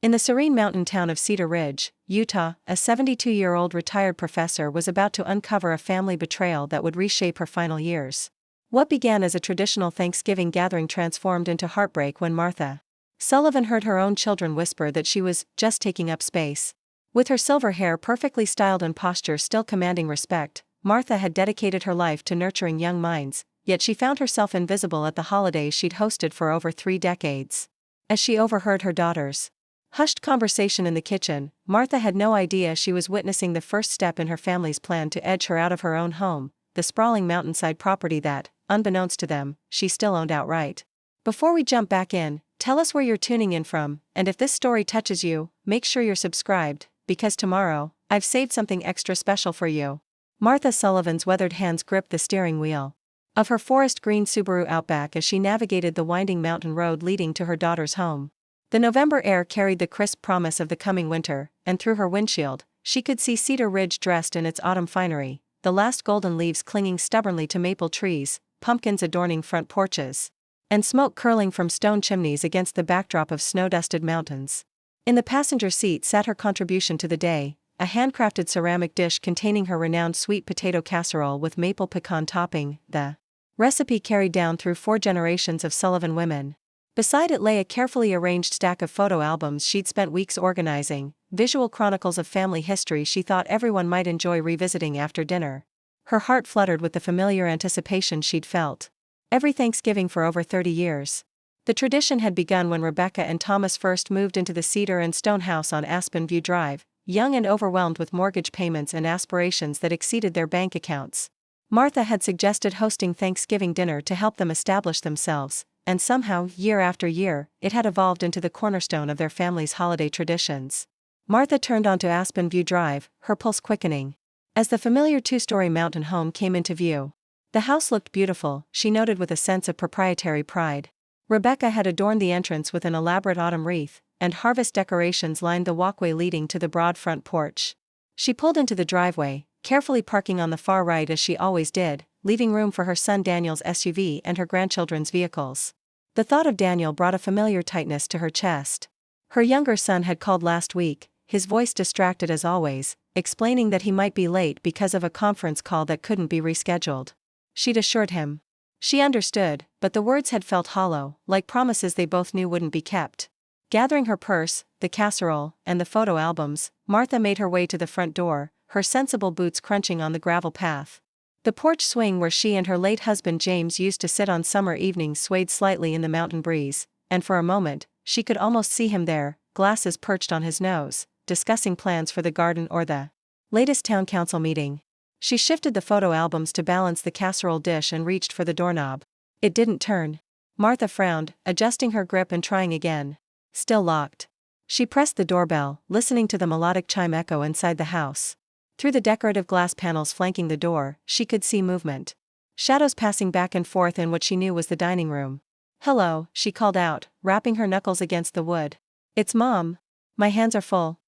In the serene mountain town of Cedar Ridge, Utah, a 72-year-old retired professor was about to uncover a family betrayal that would reshape her final years. What began as a traditional Thanksgiving gathering transformed into heartbreak when Martha Sullivan heard her own children whisper that she was just taking up space. With her silver hair perfectly styled and posture still commanding respect, Martha had dedicated her life to nurturing young minds, yet she found herself invisible at the holidays she'd hosted for over 3 decades. As she overheard her daughter's hushed conversation in the kitchen, Martha had no idea she was witnessing the first step in her family's plan to edge her out of her own home, the sprawling mountainside property that, unbeknownst to them, she still owned outright. Before we jump back in, tell us where you're tuning in from, and if this story touches you, make sure you're subscribed, because tomorrow, I've saved something extra special for you. Martha Sullivan's weathered hands gripped the steering wheel of her forest green Subaru Outback as she navigated the winding mountain road leading to her daughter's home. The November air carried the crisp promise of the coming winter, and through her windshield, she could see Cedar Ridge dressed in its autumn finery, the last golden leaves clinging stubbornly to maple trees, pumpkins adorning front porches, and smoke curling from stone chimneys against the backdrop of snow-dusted mountains. In the passenger seat sat her contribution to the day, a handcrafted ceramic dish containing her renowned sweet potato casserole with maple pecan topping, the recipe carried down through 4 generations of Sullivan women. Beside it lay a carefully arranged stack of photo albums she'd spent weeks organizing, visual chronicles of family history she thought everyone might enjoy revisiting after dinner. Her heart fluttered with the familiar anticipation she'd felt every Thanksgiving for over 30 years. The tradition had begun when Rebecca and Thomas first moved into the cedar and stone house on Aspen View Drive, young and overwhelmed with mortgage payments and aspirations that exceeded their bank accounts. Martha had suggested hosting Thanksgiving dinner to help them establish themselves, and somehow, year after year, it had evolved into the cornerstone of their family's holiday traditions. Martha turned onto Aspen View Drive, her pulse quickening as the familiar 2-story mountain home came into view. The house looked beautiful, she noted with a sense of proprietary pride. Rebecca had adorned the entrance with an elaborate autumn wreath, and harvest decorations lined the walkway leading to the broad front porch. She pulled into the driveway, carefully parking on the far right as she always did, leaving room for her son Daniel's SUV and her grandchildren's vehicles. The thought of Daniel brought a familiar tightness to her chest. Her younger son had called last week, his voice distracted as always, explaining that he might be late because of a conference call that couldn't be rescheduled. She'd assured him. She understood, but the words had felt hollow, like promises they both knew wouldn't be kept. Gathering her purse, the casserole, and the photo albums, Martha made her way to the front door, her sensible boots crunching on the gravel path. The porch swing where she and her late husband James used to sit on summer evenings swayed slightly in the mountain breeze, and for a moment, she could almost see him there, glasses perched on his nose, discussing plans for the garden or the latest town council meeting. She shifted the photo albums to balance the casserole dish and reached for the doorknob. It didn't turn. Martha frowned, adjusting her grip and trying again. Still locked. She pressed the doorbell, listening to the melodic chime echo inside the house. Through the decorative glass panels flanking the door, she could see movement. Shadows passing back and forth in what she knew was the dining room. "Hello," she called out, rapping her knuckles against the wood. "It's Mom. My hands are full."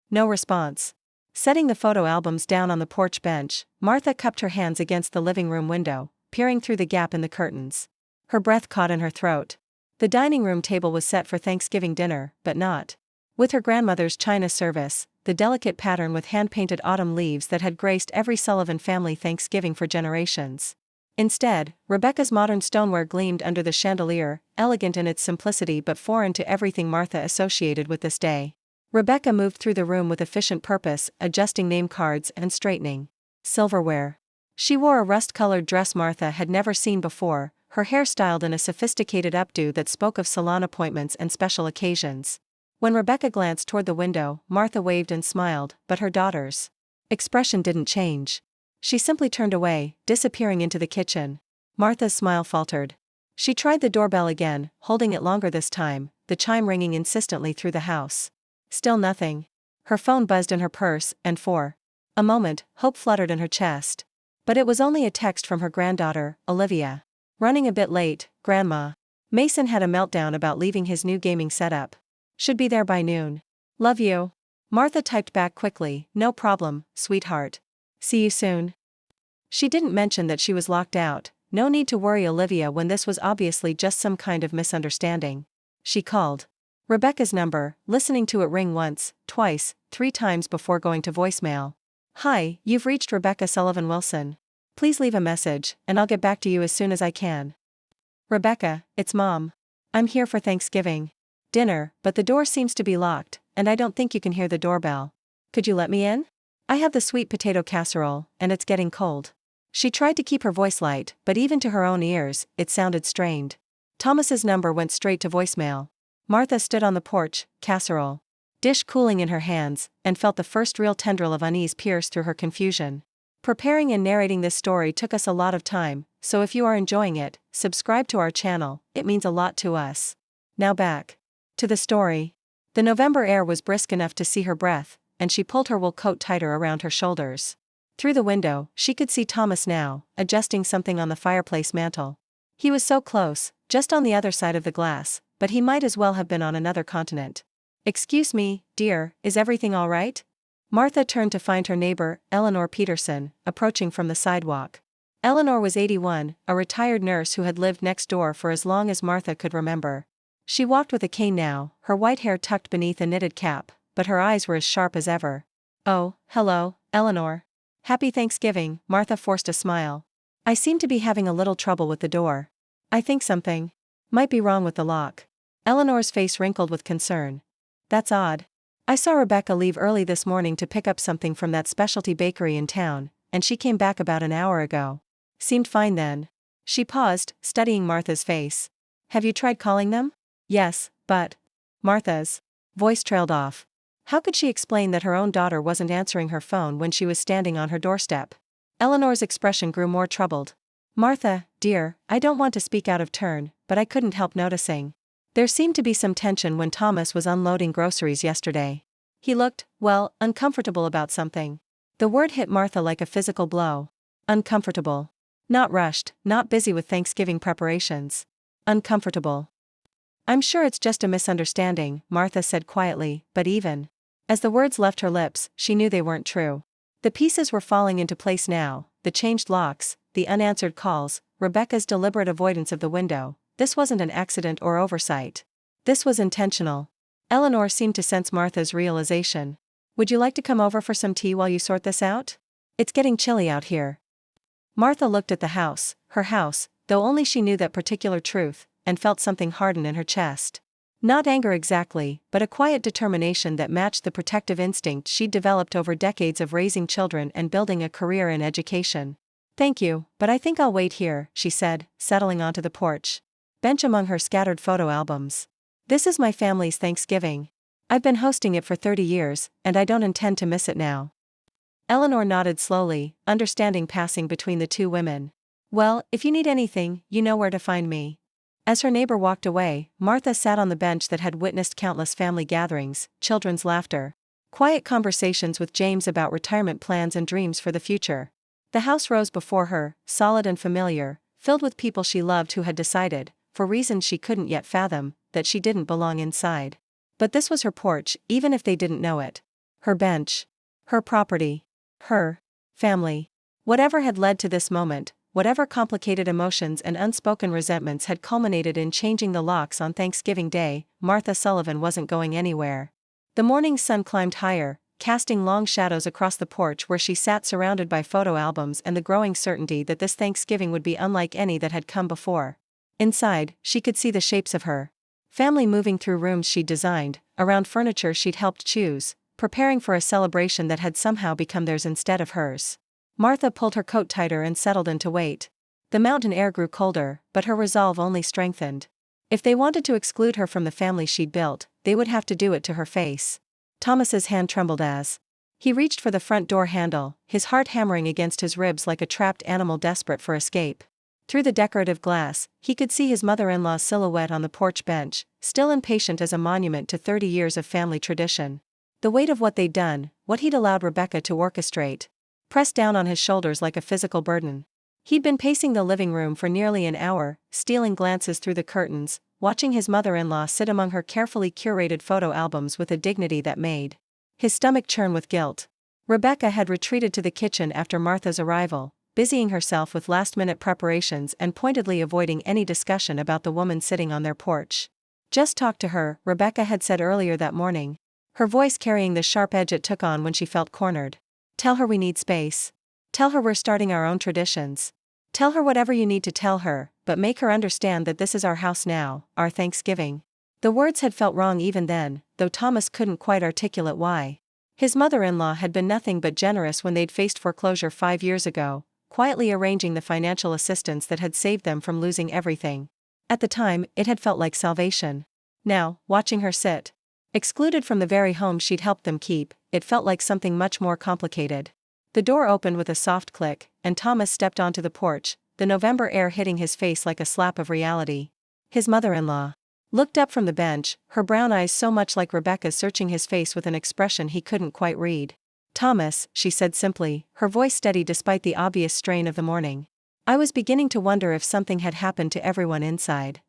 No response. Setting the photo albums down on the porch bench, Martha cupped her hands against the living room window, peering through the gap in the curtains. Her breath caught in her throat. The dining room table was set for Thanksgiving dinner, but not with her grandmother's china service, the delicate pattern with hand-painted autumn leaves that had graced every Sullivan family Thanksgiving for generations. Instead, Rebecca's modern stoneware gleamed under the chandelier, elegant in its simplicity but foreign to everything Martha associated with this day. Rebecca moved through the room with efficient purpose, adjusting name cards and straightening silverware. She wore a rust-colored dress Martha had never seen before, her hair styled in a sophisticated updo that spoke of salon appointments and special occasions. When Rebecca glanced toward the window, Martha waved and smiled, but her daughter's expression didn't change. She simply turned away, disappearing into the kitchen. Martha's smile faltered. She tried the doorbell again, holding it longer this time, the chime ringing insistently through the house. Still nothing. Her phone buzzed in her purse, and for a moment, hope fluttered in her chest. But it was only a text from her granddaughter, Olivia. "Running a bit late, Grandma. Mason had a meltdown about leaving his new gaming setup. Should be there by noon. Love you." Martha typed back quickly, "No problem, sweetheart. See you soon." She didn't mention that she was locked out, no need to worry Olivia when this was obviously just some kind of misunderstanding. She called Rebecca's number, listening to it ring once, twice, 3 times before going to voicemail. Hi, you've reached Rebecca Sullivan Wilson. Please leave a message, and I'll get back to you as soon as I can. Rebecca, it's Mom. I'm here for Thanksgiving dinner, but the door seems to be locked, and I don't think you can hear the doorbell. Could you let me in? I have the sweet potato casserole, and it's getting cold. She tried to keep her voice light, but even to her own ears, it sounded strained. Thomas's number went straight to voicemail. Martha stood on the porch, casserole dish cooling in her hands, and felt the first real tendril of unease pierce through her confusion. Preparing and narrating this story took us a lot of time, so if you are enjoying it, subscribe to our channel, it means a lot to us. Now back to the story. The November air was brisk enough to see her breath, and she pulled her wool coat tighter around her shoulders. Through the window, she could see Thomas now, adjusting something on the fireplace mantel. He was so close, just on the other side of the glass, but he might as well have been on another continent. Excuse me, dear, is everything all right? Martha turned to find her neighbor, Eleanor Peterson, approaching from the sidewalk. Eleanor was 81, a retired nurse who had lived next door for as long as Martha could remember. She walked with a cane now, her white hair tucked beneath a knitted cap, but her eyes were as sharp as ever. Oh, hello, Eleanor. Happy Thanksgiving, Martha forced a smile. I seem to be having a little trouble with the door. I think something might be wrong with the lock. Eleanor's face wrinkled with concern. That's odd. I saw Rebecca leave early this morning to pick up something from that specialty bakery in town, and she came back about an hour ago. Seemed fine then. She paused, studying Martha's face. Have you tried calling them? Yes, but Martha's voice trailed off. How could she explain that her own daughter wasn't answering her phone when she was standing on her doorstep? Eleanor's expression grew more troubled. Martha, dear, I don't want to speak out of turn, but I couldn't help noticing. There seemed to be some tension when Thomas was unloading groceries yesterday. He looked, well, uncomfortable about something. The word hit Martha like a physical blow. Uncomfortable. Not rushed, not busy with Thanksgiving preparations. Uncomfortable. I'm sure it's just a misunderstanding, Martha said quietly, but even as the words left her lips, she knew they weren't true. The pieces were falling into place now, the changed locks, the unanswered calls, Rebecca's deliberate avoidance of the window. This wasn't an accident or oversight. This was intentional. Eleanor seemed to sense Martha's realization. Would you like to come over for some tea while you sort this out? It's getting chilly out here. Martha looked at the house, her house, though only she knew that particular truth, and felt something harden in her chest. Not anger exactly, but a quiet determination that matched the protective instinct she'd developed over decades of raising children and building a career in education. Thank you, but I think I'll wait here, she said, settling onto the porch bench among her scattered photo albums. This is my family's Thanksgiving. I've been hosting it for 30 years, and I don't intend to miss it now. Eleanor nodded slowly, understanding passing between the two women. Well, if you need anything, you know where to find me. As her neighbor walked away, Martha sat on the bench that had witnessed countless family gatherings, children's laughter, quiet conversations with James about retirement plans and dreams for the future. The house rose before her, solid and familiar, filled with people she loved who had decided, for reasons she couldn't yet fathom, that she didn't belong inside. But this was her porch, even if they didn't know it. Her bench. Her property. Her family. Whatever had led to this moment, whatever complicated emotions and unspoken resentments had culminated in changing the locks on Thanksgiving Day, Martha Sullivan wasn't going anywhere. The morning sun climbed higher, casting long shadows across the porch where she sat surrounded by photo albums and the growing certainty that this Thanksgiving would be unlike any that had come before. Inside, she could see the shapes of her family moving through rooms she'd designed, around furniture she'd helped choose, preparing for a celebration that had somehow become theirs instead of hers. Martha pulled her coat tighter and settled in to wait. The mountain air grew colder, but her resolve only strengthened. If they wanted to exclude her from the family she'd built, they would have to do it to her face. Thomas's hand trembled as he reached for the front door handle, his heart hammering against his ribs like a trapped animal desperate for escape. Through the decorative glass, he could see his mother-in-law's silhouette on the porch bench, still impatient as a monument to 30 years of family tradition. The weight of what they'd done, what he'd allowed Rebecca to orchestrate, pressed down on his shoulders like a physical burden. He'd been pacing the living room for nearly an hour, stealing glances through the curtains, watching his mother-in-law sit among her carefully curated photo albums with a dignity that made his stomach churn with guilt. Rebecca had retreated to the kitchen after Martha's arrival, busying herself with last-minute preparations and pointedly avoiding any discussion about the woman sitting on their porch. Just talk to her, Rebecca had said earlier that morning, her voice carrying the sharp edge it took on when she felt cornered. Tell her we need space. Tell her we're starting our own traditions. Tell her whatever you need to tell her, but make her understand that this is our house now, our Thanksgiving. The words had felt wrong even then, though Thomas couldn't quite articulate why. His mother-in-law had been nothing but generous when they'd faced foreclosure 5 years ago, quietly arranging the financial assistance that had saved them from losing everything. At the time, it had felt like salvation. Now, watching her sit, excluded from the very home she'd helped them keep, it felt like something much more complicated. The door opened with a soft click, and Thomas stepped onto the porch, the November air hitting his face like a slap of reality. His mother-in-law looked up from the bench, her brown eyes so much like Rebecca's searching his face with an expression he couldn't quite read. "Thomas," she said simply, her voice steady despite the obvious strain of the morning. "I was beginning to wonder if something had happened to everyone inside."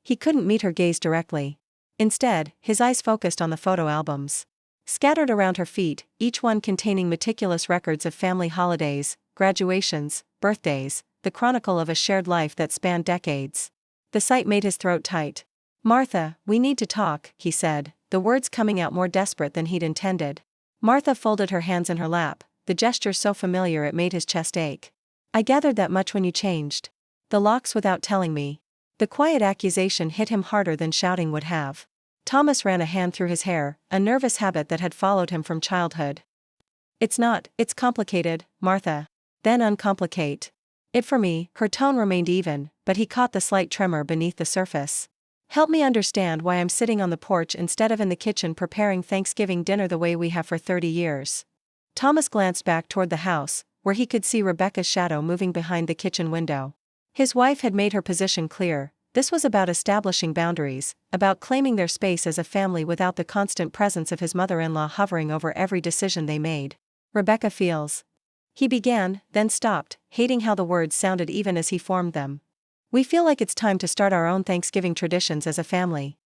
He couldn't meet her gaze directly. Instead, his eyes focused on the photo albums scattered around her feet, each one containing meticulous records of family holidays, graduations, birthdays, the chronicle of a shared life that spanned decades. The sight made his throat tight. "Martha, we need to talk," he said, the words coming out more desperate than he'd intended. Martha folded her hands in her lap, the gesture so familiar it made his chest ache. "I gathered that much when you changed the locks without telling me." The quiet accusation hit him harder than shouting would have. Thomas ran a hand through his hair, a nervous habit that had followed him from childhood. It's complicated, Martha." "Then uncomplicate it for me." Her tone remained even, but he caught the slight tremor beneath the surface. "Help me understand why I'm sitting on the porch instead of in the kitchen preparing Thanksgiving dinner the way we have for 30 years. Thomas glanced back toward the house, where he could see Rebecca's shadow moving behind the kitchen window. His wife had made her position clear. This was about establishing boundaries, about claiming their space as a family without the constant presence of his mother-in-law hovering over every decision they made. "Rebecca feels," he began, then stopped, hating how the words sounded even as he formed them. "We feel like it's time to start our own Thanksgiving traditions as a family."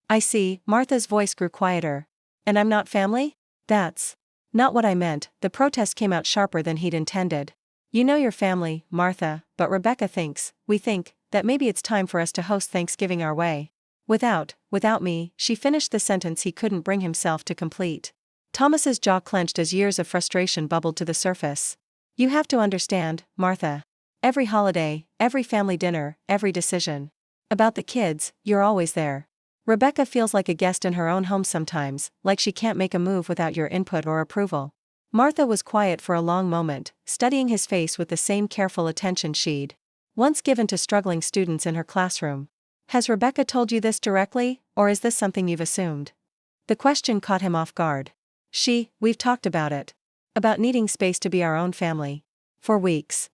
"I see," Martha's voice grew quieter. "And I'm not family?" "That's not what I meant." The protest came out sharper than he'd intended. "You know your family, Martha, but Rebecca we think, that maybe it's time for us to host Thanksgiving our way. Without me," she finished the sentence he couldn't bring himself to complete. Thomas's jaw clenched as years of frustration bubbled to the surface. "You have to understand, Martha. Every holiday, every family dinner, every decision about the kids, you're always there. Rebecca feels like a guest in her own home sometimes, like she can't make a move without your input or approval." Martha was quiet for a long moment, studying his face with the same careful attention she'd once given to struggling students in her classroom. "Has Rebecca told you this directly, or is this something you've assumed?" The question caught him off guard. We've talked about it. About needing space to be our own family. For weeks.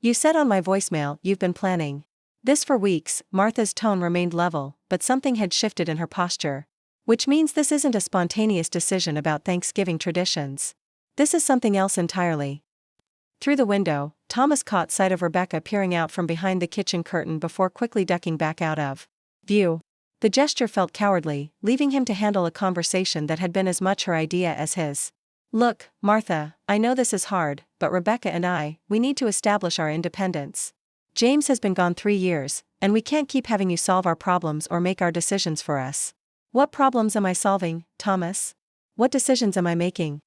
You said on my voicemail you've been planning this for weeks." Martha's tone remained level, but something had shifted in her posture. "Which means this isn't a spontaneous decision about Thanksgiving traditions. This is something else entirely." Through the window, Thomas caught sight of Rebecca peering out from behind the kitchen curtain before quickly ducking back out of view. The gesture felt cowardly, leaving him to handle a conversation that had been as much her idea as his. "Look, Martha, I know this is hard, but Rebecca and we need to establish our independence. James has been gone 3 years, and we can't keep having you solve our problems or make our decisions for us." "What problems am I solving, Thomas? What decisions am I making?"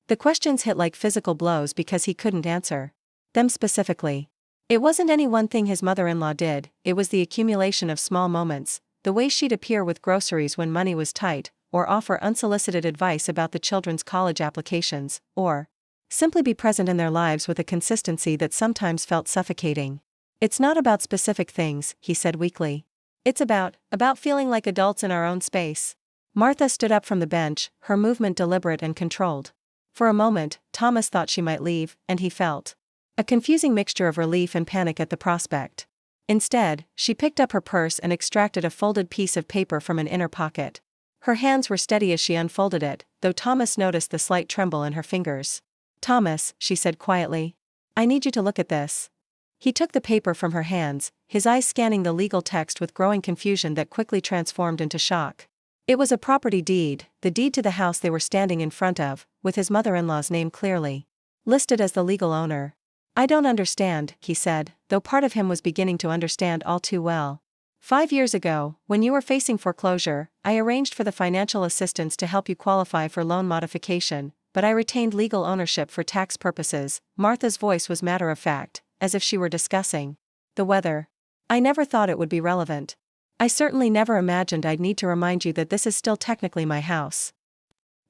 The questions hit like physical blows because he couldn't answer them specifically. It wasn't any one thing his mother-in-law did, it was the accumulation of small moments, the way she'd appear with groceries when money was tight, or offer unsolicited advice about the children's college applications, or simply be present in their lives with a consistency that sometimes felt suffocating. "It's not about specific things," he said weakly. "It's about feeling like adults in our own space." Martha stood up from the bench, her movement deliberate and controlled. For a moment, Thomas thought she might leave, and he felt a confusing mixture of relief and panic at the prospect. Instead, she picked up her purse and extracted a folded piece of paper from an inner pocket. Her hands were steady as she unfolded it, though Thomas noticed the slight tremble in her fingers. "Thomas," she said quietly, "I need you to look at this." He took the paper from her hands, his eyes scanning the legal text with growing confusion that quickly transformed into shock. It was a property deed, the deed to the house they were standing in front of, with his mother-in-law's name clearly listed as the legal owner. "I don't understand," he said, though part of him was beginning to understand all too well. 5 years ago, when you were facing foreclosure, I arranged for the financial assistance to help you qualify for loan modification, but I retained legal ownership for tax purposes." Martha's voice was matter-of-fact, as if she were discussing the weather. "I never thought it would be relevant. I certainly never imagined I'd need to remind you that this is still technically my house."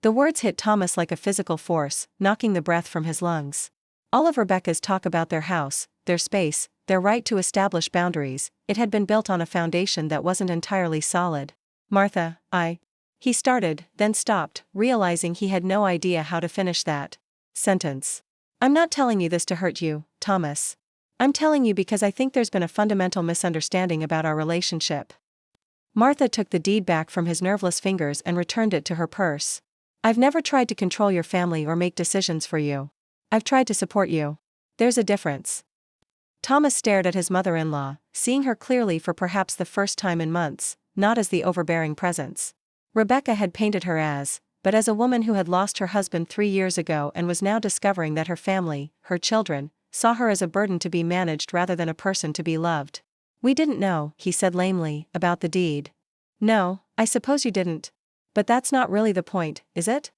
The words hit Thomas like a physical force, knocking the breath from his lungs. All of Rebecca's talk about their house, their space, their right to establish boundaries, it had been built on a foundation that wasn't entirely solid. "Martha, He started, then stopped, realizing he had no idea how to finish that sentence. "I'm not telling you this to hurt you, Thomas. I'm telling you because I think there's been a fundamental misunderstanding about our relationship." Martha took the deed back from his nerveless fingers and returned it to her purse. "I've never tried to control your family or make decisions for you. I've tried to support you. There's a difference." Thomas stared at his mother-in-law, seeing her clearly for perhaps the first time in months, not as the overbearing presence Rebecca had painted her as, but as a woman who had lost her husband 3 years ago and was now discovering that her family, her children, saw her as a burden to be managed rather than a person to be loved. "We didn't know," he said lamely, "about the deed." "No, I suppose you didn't. But that's not really the point, is it?"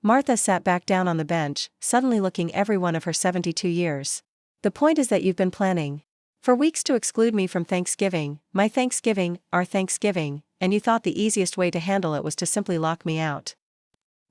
Martha sat back down on the bench, suddenly looking every one of her 72 years. "The point is that you've been planning for weeks to exclude me from Thanksgiving, my Thanksgiving, our Thanksgiving, and you thought the easiest way to handle it was to simply lock me out."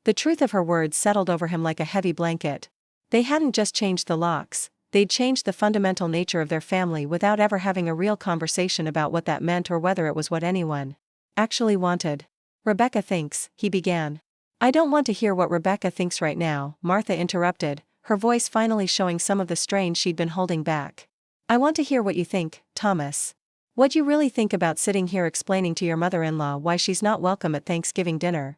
The truth of her words settled over him like a heavy blanket. They hadn't just changed the locks, they'd changed the fundamental nature of their family without ever having a real conversation about what that meant or whether it was what anyone actually wanted. "Rebecca thinks," he began. "I don't want to hear what Rebecca thinks right now," Martha interrupted, her voice finally showing some of the strain she'd been holding back. "I want to hear what you think, Thomas. What you really think about sitting here explaining to your mother-in-law why she's not welcome at Thanksgiving dinner."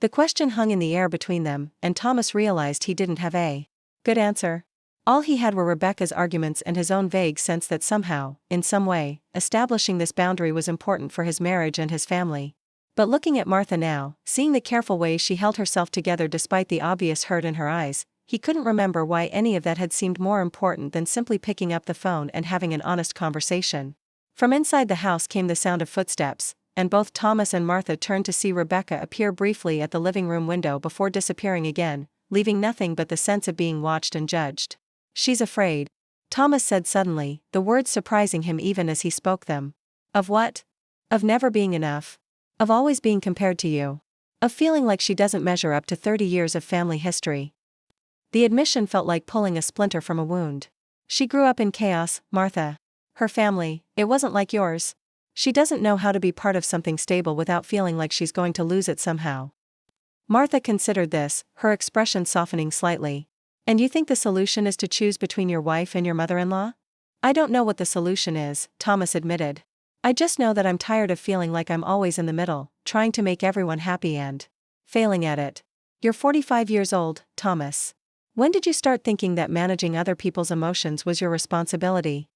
The question hung in the air between them, and Thomas realized he didn't have a good answer. All he had were Rebecca's arguments and his own vague sense that somehow, in some way, establishing this boundary was important for his marriage and his family. But looking at Martha now, seeing the careful way she held herself together despite the obvious hurt in her eyes, he couldn't remember why any of that had seemed more important than simply picking up the phone and having an honest conversation. From inside the house came the sound of footsteps, and both Thomas and Martha turned to see Rebecca appear briefly at the living room window before disappearing again, leaving nothing but the sense of being watched and judged. "She's afraid," Thomas said suddenly, the words surprising him even as he spoke them. "Of what?" "Of never being enough. Of always being compared to you. Of feeling like she doesn't measure up to 30 years of family history." The admission felt like pulling a splinter from a wound. "She grew up in chaos, Martha. Her family, it wasn't like yours. She doesn't know how to be part of something stable without feeling like she's going to lose it somehow." Martha considered this, her expression softening slightly. "And you think the solution is to choose between your wife and your mother-in-law?" "I don't know what the solution is," Thomas admitted. "I just know that I'm tired of feeling like I'm always in the middle, trying to make everyone happy and failing at it." "You're 45 years old, Thomas. When did you start thinking that managing other people's emotions was your responsibility?"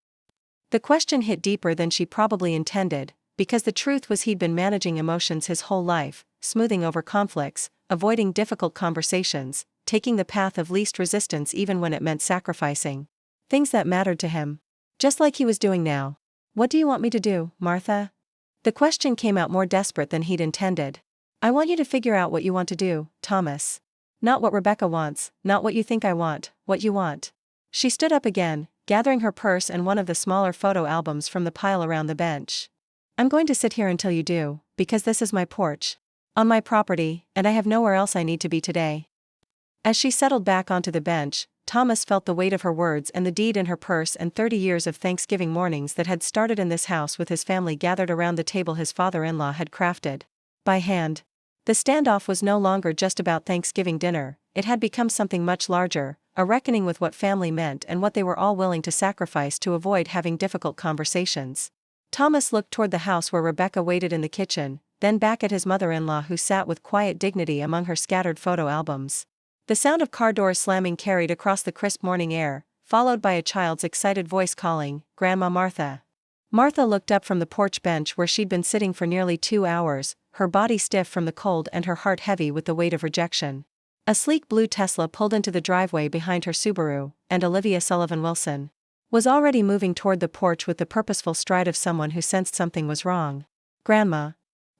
The question hit deeper than she probably intended, because the truth was he'd been managing emotions his whole life, smoothing over conflicts, avoiding difficult conversations, taking the path of least resistance even when it meant sacrificing things that mattered to him. Just like he was doing now. "What do you want me to do, Martha?" The question came out more desperate than he'd intended. "I want you to figure out what you want to do, Thomas. Not what Rebecca wants, not what you think I want, what you want." She stood up again, gathering her purse and one of the smaller photo albums from the pile around the bench. "I'm going to sit here until you do, because this is my porch. On my property, and I have nowhere else I need to be today." As she settled back onto the bench, Thomas felt the weight of her words and the deed in her purse and 30 years of Thanksgiving mornings that had started in this house with his family gathered around the table his father-in-law had crafted by hand. The standoff was no longer just about Thanksgiving dinner, it had become something much larger, a reckoning with what family meant and what they were all willing to sacrifice to avoid having difficult conversations. Thomas looked toward the house where Rebecca waited in the kitchen, then back at his mother-in-law who sat with quiet dignity among her scattered photo albums. The sound of car doors slamming carried across the crisp morning air, followed by a child's excited voice calling, "Grandma Martha." Martha looked up from the porch bench where she'd been sitting for nearly 2 hours, her body stiff from the cold and her heart heavy with the weight of rejection. A sleek blue Tesla pulled into the driveway behind her Subaru, and Olivia Sullivan Wilson was already moving toward the porch with the purposeful stride of someone who sensed something was wrong. "Grandma."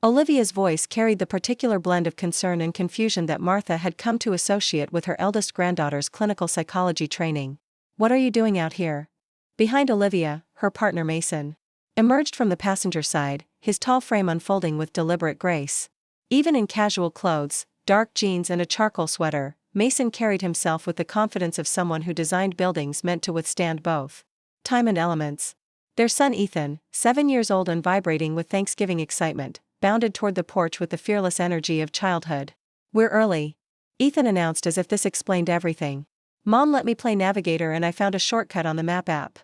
Olivia's voice carried the particular blend of concern and confusion that Martha had come to associate with her eldest granddaughter's clinical psychology training. "What are you doing out here?" Behind Olivia, her partner Mason emerged from the passenger side, his tall frame unfolding with deliberate grace. Even in casual clothes, dark jeans and a charcoal sweater, Mason carried himself with the confidence of someone who designed buildings meant to withstand both time and elements. Their son Ethan, 7 years old and vibrating with Thanksgiving excitement, bounded toward the porch with the fearless energy of childhood. "We're early," Ethan announced as if this explained everything. "Mom let me play navigator and I found a shortcut on the map app."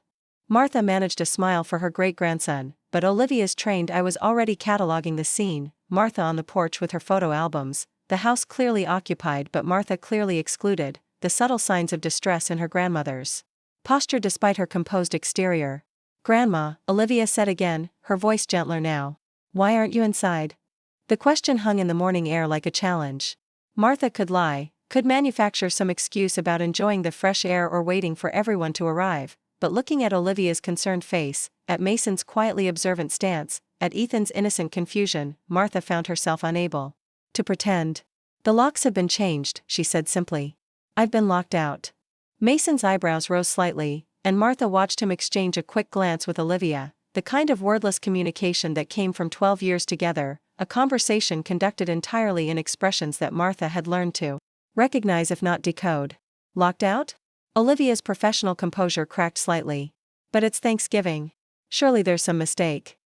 Martha managed a smile for her great-grandson, but Olivia's trained eye was already cataloging the scene. Martha on the porch with her photo albums, the house clearly occupied but Martha clearly excluded, the subtle signs of distress in her grandmother's posture despite her composed exterior. "Grandma," Olivia said again, her voice gentler now. "Why aren't you inside?" The question hung in the morning air like a challenge. Martha could lie, could manufacture some excuse about enjoying the fresh air or waiting for everyone to arrive, but looking at Olivia's concerned face, at Mason's quietly observant stance, at Ethan's innocent confusion, Martha found herself unable to pretend. "The locks have been changed," she said simply. "I've been locked out." Mason's eyebrows rose slightly, and Martha watched him exchange a quick glance with Olivia, the kind of wordless communication that came from 12 years together, a conversation conducted entirely in expressions that Martha had learned to recognize if not decode. "Locked out?" Olivia's professional composure cracked slightly. "But it's Thanksgiving. Surely there's some mistake."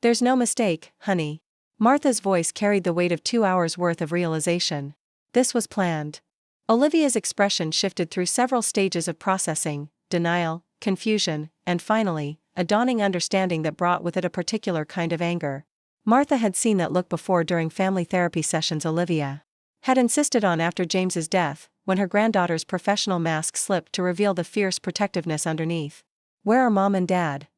"There's no mistake, honey." Martha's voice carried the weight of 2 hours' worth of realization. "This was planned." Olivia's expression shifted through several stages of processing: denial, confusion, and finally, a dawning understanding that brought with it a particular kind of anger. Martha had seen that look before during family therapy sessions Olivia had insisted on after James's death, when her granddaughter's professional mask slipped to reveal the fierce protectiveness underneath. "Where are Mom and Dad?"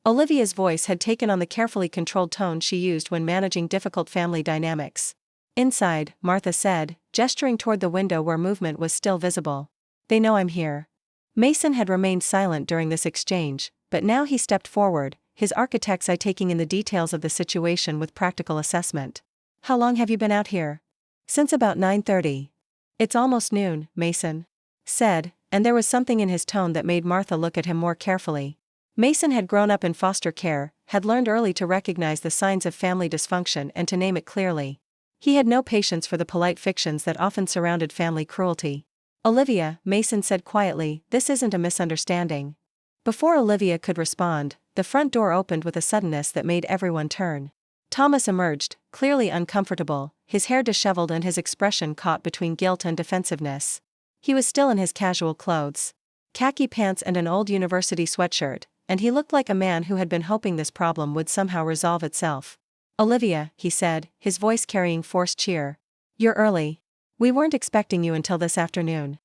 Olivia's voice had taken on the carefully controlled tone she used when managing difficult family dynamics. "Inside," Martha said, gesturing toward the window where movement was still visible. "They know I'm here." Mason had remained silent during this exchange, but now he stepped forward, his architect's eye taking in the details of the situation with practical assessment. "How long have you been out here?" "Since about 9:30. "It's almost noon," Mason said, and there was something in his tone that made Martha look at him more carefully. Mason had grown up in foster care, had learned early to recognize the signs of family dysfunction and to name it clearly. He had no patience for the polite fictions that often surrounded family cruelty. "Olivia," Mason said quietly, "this isn't a misunderstanding." Before Olivia could respond, the front door opened with a suddenness that made everyone turn. Thomas emerged, clearly uncomfortable, his hair disheveled and his expression caught between guilt and defensiveness. He was still in his casual clothes, khaki pants and an old university sweatshirt, and he looked like a man who had been hoping this problem would somehow resolve itself. "Olivia," he said, his voice carrying forced cheer. "You're early. We weren't expecting you until this afternoon."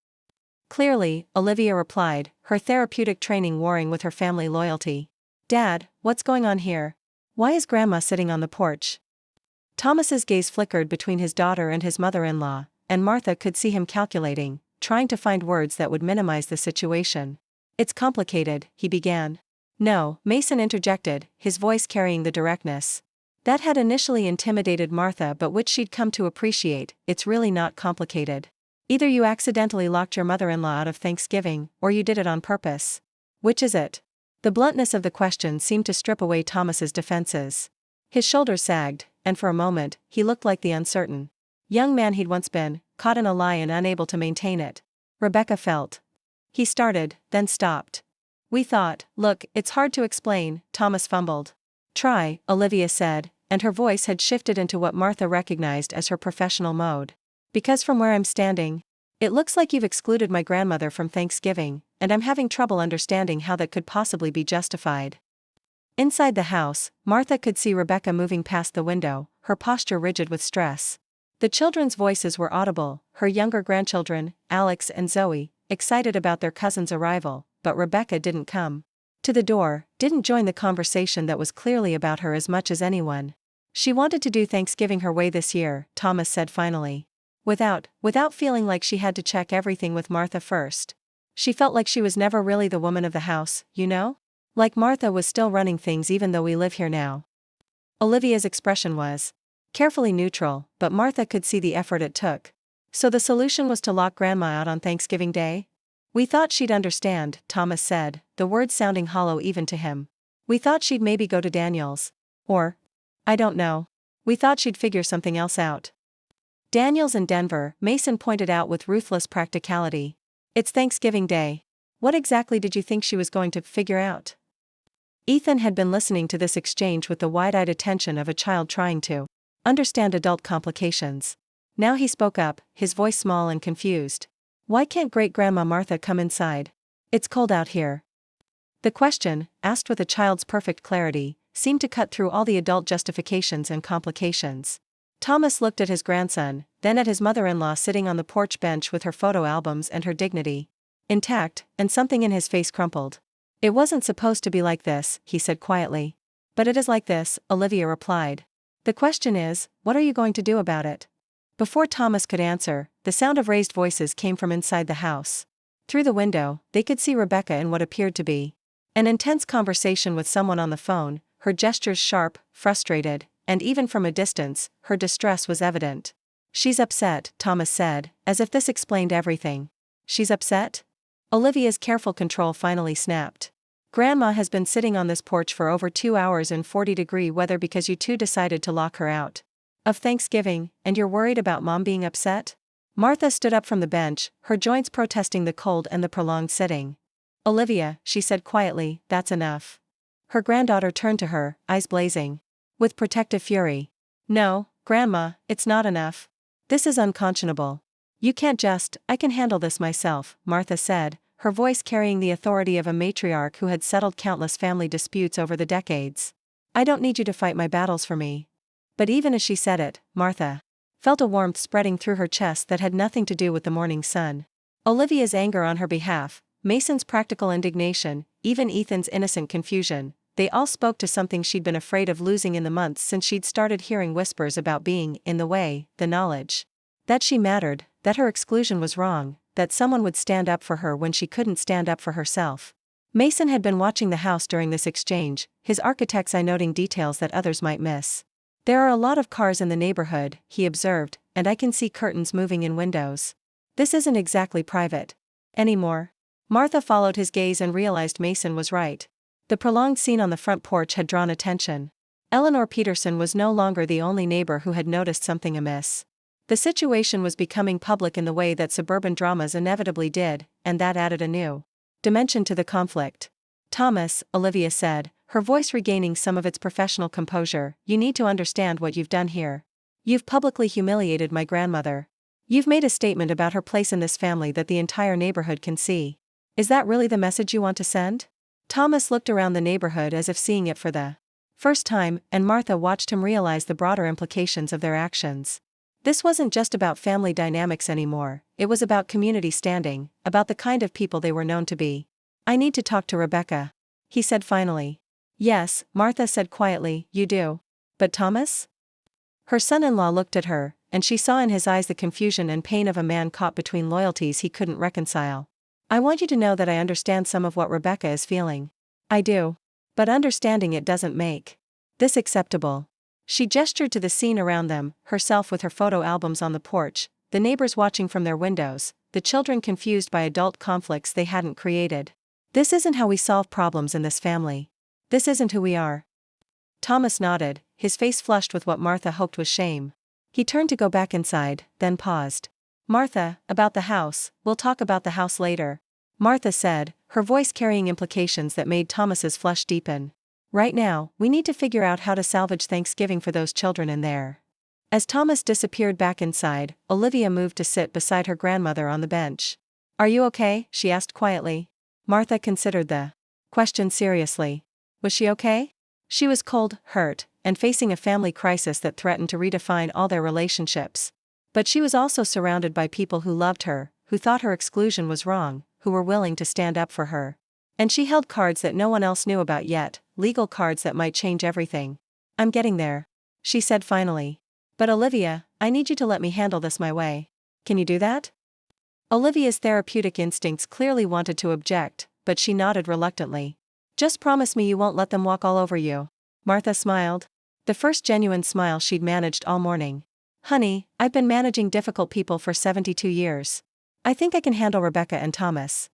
Clearly, Olivia replied, her therapeutic training warring with her family loyalty. "Dad, what's going on here? Why is Grandma sitting on the porch?" Thomas's gaze flickered between his daughter and his mother-in-law, and Martha could see him calculating, trying to find words that would minimize the situation. "It's complicated," he began. "No," Mason interjected, his voice carrying the directness that had initially intimidated Martha but which she'd come to appreciate. "It's really not complicated. Either you accidentally locked your mother-in-law out of Thanksgiving, or you did it on purpose. Which is it?" The bluntness of the question seemed to strip away Thomas's defenses. His shoulders sagged, and for a moment, he looked like the uncertain young man he'd once been, caught in a lie and unable to maintain it. "Rebecca felt." He started, then stopped. "We thought, look, it's hard to explain," Thomas fumbled. "Try," Olivia said, and her voice had shifted into what Martha recognized as her professional mode. "Because from where I'm standing, it looks like you've excluded my grandmother from Thanksgiving, and I'm having trouble understanding how that could possibly be justified." Inside the house, Martha could see Rebecca moving past the window, her posture rigid with stress. The children's voices were audible, her younger grandchildren, Alex and Zoe, excited about their cousin's arrival, but Rebecca didn't come to the door, didn't join the conversation that was clearly about her as much as anyone. "She wanted to do Thanksgiving her way this year," Thomas said finally. Without feeling like she had to check everything with Martha first. She felt like she was never really the woman of the house, you know? Like Martha was still running things even though we live here now. Olivia's expression was carefully neutral, but Martha could see the effort it took. So the solution was to lock Grandma out on Thanksgiving Day? We thought she'd understand, Thomas said, the words sounding hollow even to him. We thought she'd maybe go to Daniel's. Or, I don't know. We thought she'd figure something else out. Daniel's in Denver, Mason pointed out with ruthless practicality. It's Thanksgiving Day. What exactly did you think she was going to figure out? Ethan had been listening to this exchange with the wide-eyed attention of a child trying to understand adult complications. Now he spoke up, his voice small and confused. Why can't Great-Grandma Martha come inside? It's cold out here. The question, asked with a child's perfect clarity, seemed to cut through all the adult justifications and complications. Thomas looked at his grandson, then at his mother-in-law sitting on the porch bench with her photo albums and her dignity intact, and something in his face crumpled. It wasn't supposed to be like this, he said quietly. But it is like this, Olivia replied. The question is, what are you going to do about it? Before Thomas could answer, the sound of raised voices came from inside the house. Through the window, they could see Rebecca in what appeared to be an intense conversation with someone on the phone, her gestures sharp, frustrated, and even from a distance, her distress was evident. She's upset, Thomas said, as if this explained everything. She's upset? Olivia's careful control finally snapped. Grandma has been sitting on this porch for over 2 hours in 40-degree weather because you two decided to lock her out of Thanksgiving, and you're worried about Mom being upset? Martha stood up from the bench, her joints protesting the cold and the prolonged sitting. Olivia, she said quietly, that's enough. Her granddaughter turned to her, eyes blazing with protective fury. No, Grandma, it's not enough. This is unconscionable. You can't just, I can handle this myself, Martha said, her voice carrying the authority of a matriarch who had settled countless family disputes over the decades. I don't need you to fight my battles for me. But even as she said it, Martha felt a warmth spreading through her chest that had nothing to do with the morning sun. Olivia's anger on her behalf, Mason's practical indignation, even Ethan's innocent confusion, they all spoke to something she'd been afraid of losing in the months since she'd started hearing whispers about being in the way, the knowledge that she mattered, that her exclusion was wrong, that someone would stand up for her when she couldn't stand up for herself. Mason had been watching the house during this exchange, his architect's eye noting details that others might miss. There are a lot of cars in the neighborhood, he observed, and I can see curtains moving in windows. This isn't exactly private anymore. Martha followed his gaze and realized Mason was right. The prolonged scene on the front porch had drawn attention. Eleanor Peterson was no longer the only neighbor who had noticed something amiss. The situation was becoming public in the way that suburban dramas inevitably did, and that added a new dimension to the conflict. Thomas, Olivia said, her voice regaining some of its professional composure, you need to understand what you've done here. You've publicly humiliated my grandmother. You've made a statement about her place in this family that the entire neighborhood can see. Is that really the message you want to send? Thomas looked around the neighborhood as if seeing it for the first time, and Martha watched him realize the broader implications of their actions. This wasn't just about family dynamics anymore, it was about community standing, about the kind of people they were known to be. I need to talk to Rebecca, he said finally. Yes, Martha said quietly, you do. But Thomas? Her son-in-law looked at her, and she saw in his eyes the confusion and pain of a man caught between loyalties he couldn't reconcile. I want you to know that I understand some of what Rebecca is feeling. I do. But understanding it doesn't make this acceptable. She gestured to the scene around them, herself with her photo albums on the porch, the neighbors watching from their windows, the children confused by adult conflicts they hadn't created. This isn't how we solve problems in this family. This isn't who we are. Thomas nodded, his face flushed with what Martha hoped was shame. He turned to go back inside, then paused. Martha, about the house, we'll talk about the house later, Martha said, her voice carrying implications that made Thomas's flush deepen. Right now, we need to figure out how to salvage Thanksgiving for those children in there. As Thomas disappeared back inside, Olivia moved to sit beside her grandmother on the bench. Are you okay? She asked quietly. Martha considered the question seriously. Was she okay? She was cold, hurt, and facing a family crisis that threatened to redefine all their relationships. But she was also surrounded by people who loved her, who thought her exclusion was wrong, who were willing to stand up for her. And she held cards that no one else knew about yet, legal cards that might change everything. I'm getting there, she said finally. But Olivia, I need you to let me handle this my way. Can you do that? Olivia's therapeutic instincts clearly wanted to object, but she nodded reluctantly. Just promise me you won't let them walk all over you. Martha smiled. The first genuine smile she'd managed all morning. Honey, I've been managing difficult people for 72 years. I think I can handle Rebecca and Thomas.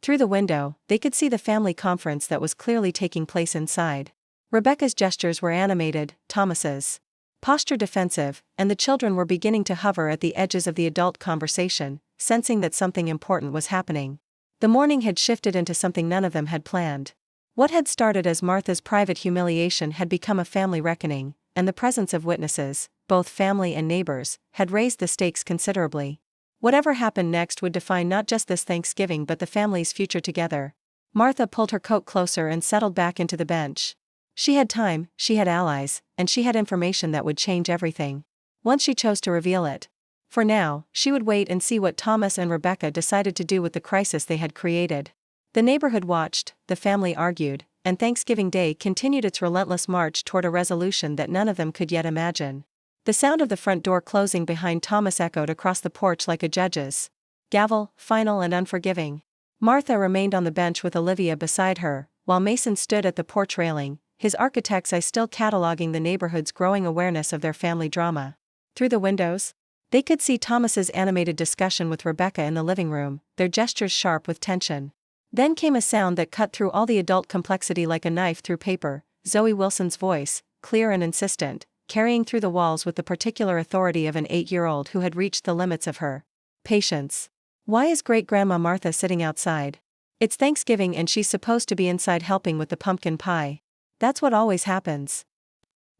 Through the window, they could see the family conference that was clearly taking place inside. Rebecca's gestures were animated, Thomas's posture defensive, and the children were beginning to hover at the edges of the adult conversation, sensing that something important was happening. The morning had shifted into something none of them had planned. What had started as Martha's private humiliation had become a family reckoning, and the presence of witnesses, both family and neighbors, had raised the stakes considerably. Whatever happened next would define not just this Thanksgiving but the family's future together. Martha pulled her coat closer and settled back into the bench. She had time, she had allies, and she had information that would change everything. Once she chose to reveal it. For now, she would wait and see what Thomas and Rebecca decided to do with the crisis they had created. The neighborhood watched, the family argued, and Thanksgiving Day continued its relentless march toward a resolution that none of them could yet imagine. The sound of the front door closing behind Thomas echoed across the porch like a judge's gavel, final and unforgiving. Martha remained on the bench with Olivia beside her, while Mason stood at the porch railing, his architect's eye still cataloging the neighborhood's growing awareness of their family drama. Through the windows, they could see Thomas's animated discussion with Rebecca in the living room, their gestures sharp with tension. Then came a sound that cut through all the adult complexity like a knife through paper, Zoe Wilson's voice, clear and insistent, carrying through the walls with the particular authority of an 8-year-old who had reached the limits of her patience. Why is Great-Grandma Martha sitting outside? It's Thanksgiving and she's supposed to be inside helping with the pumpkin pie. That's what always happens.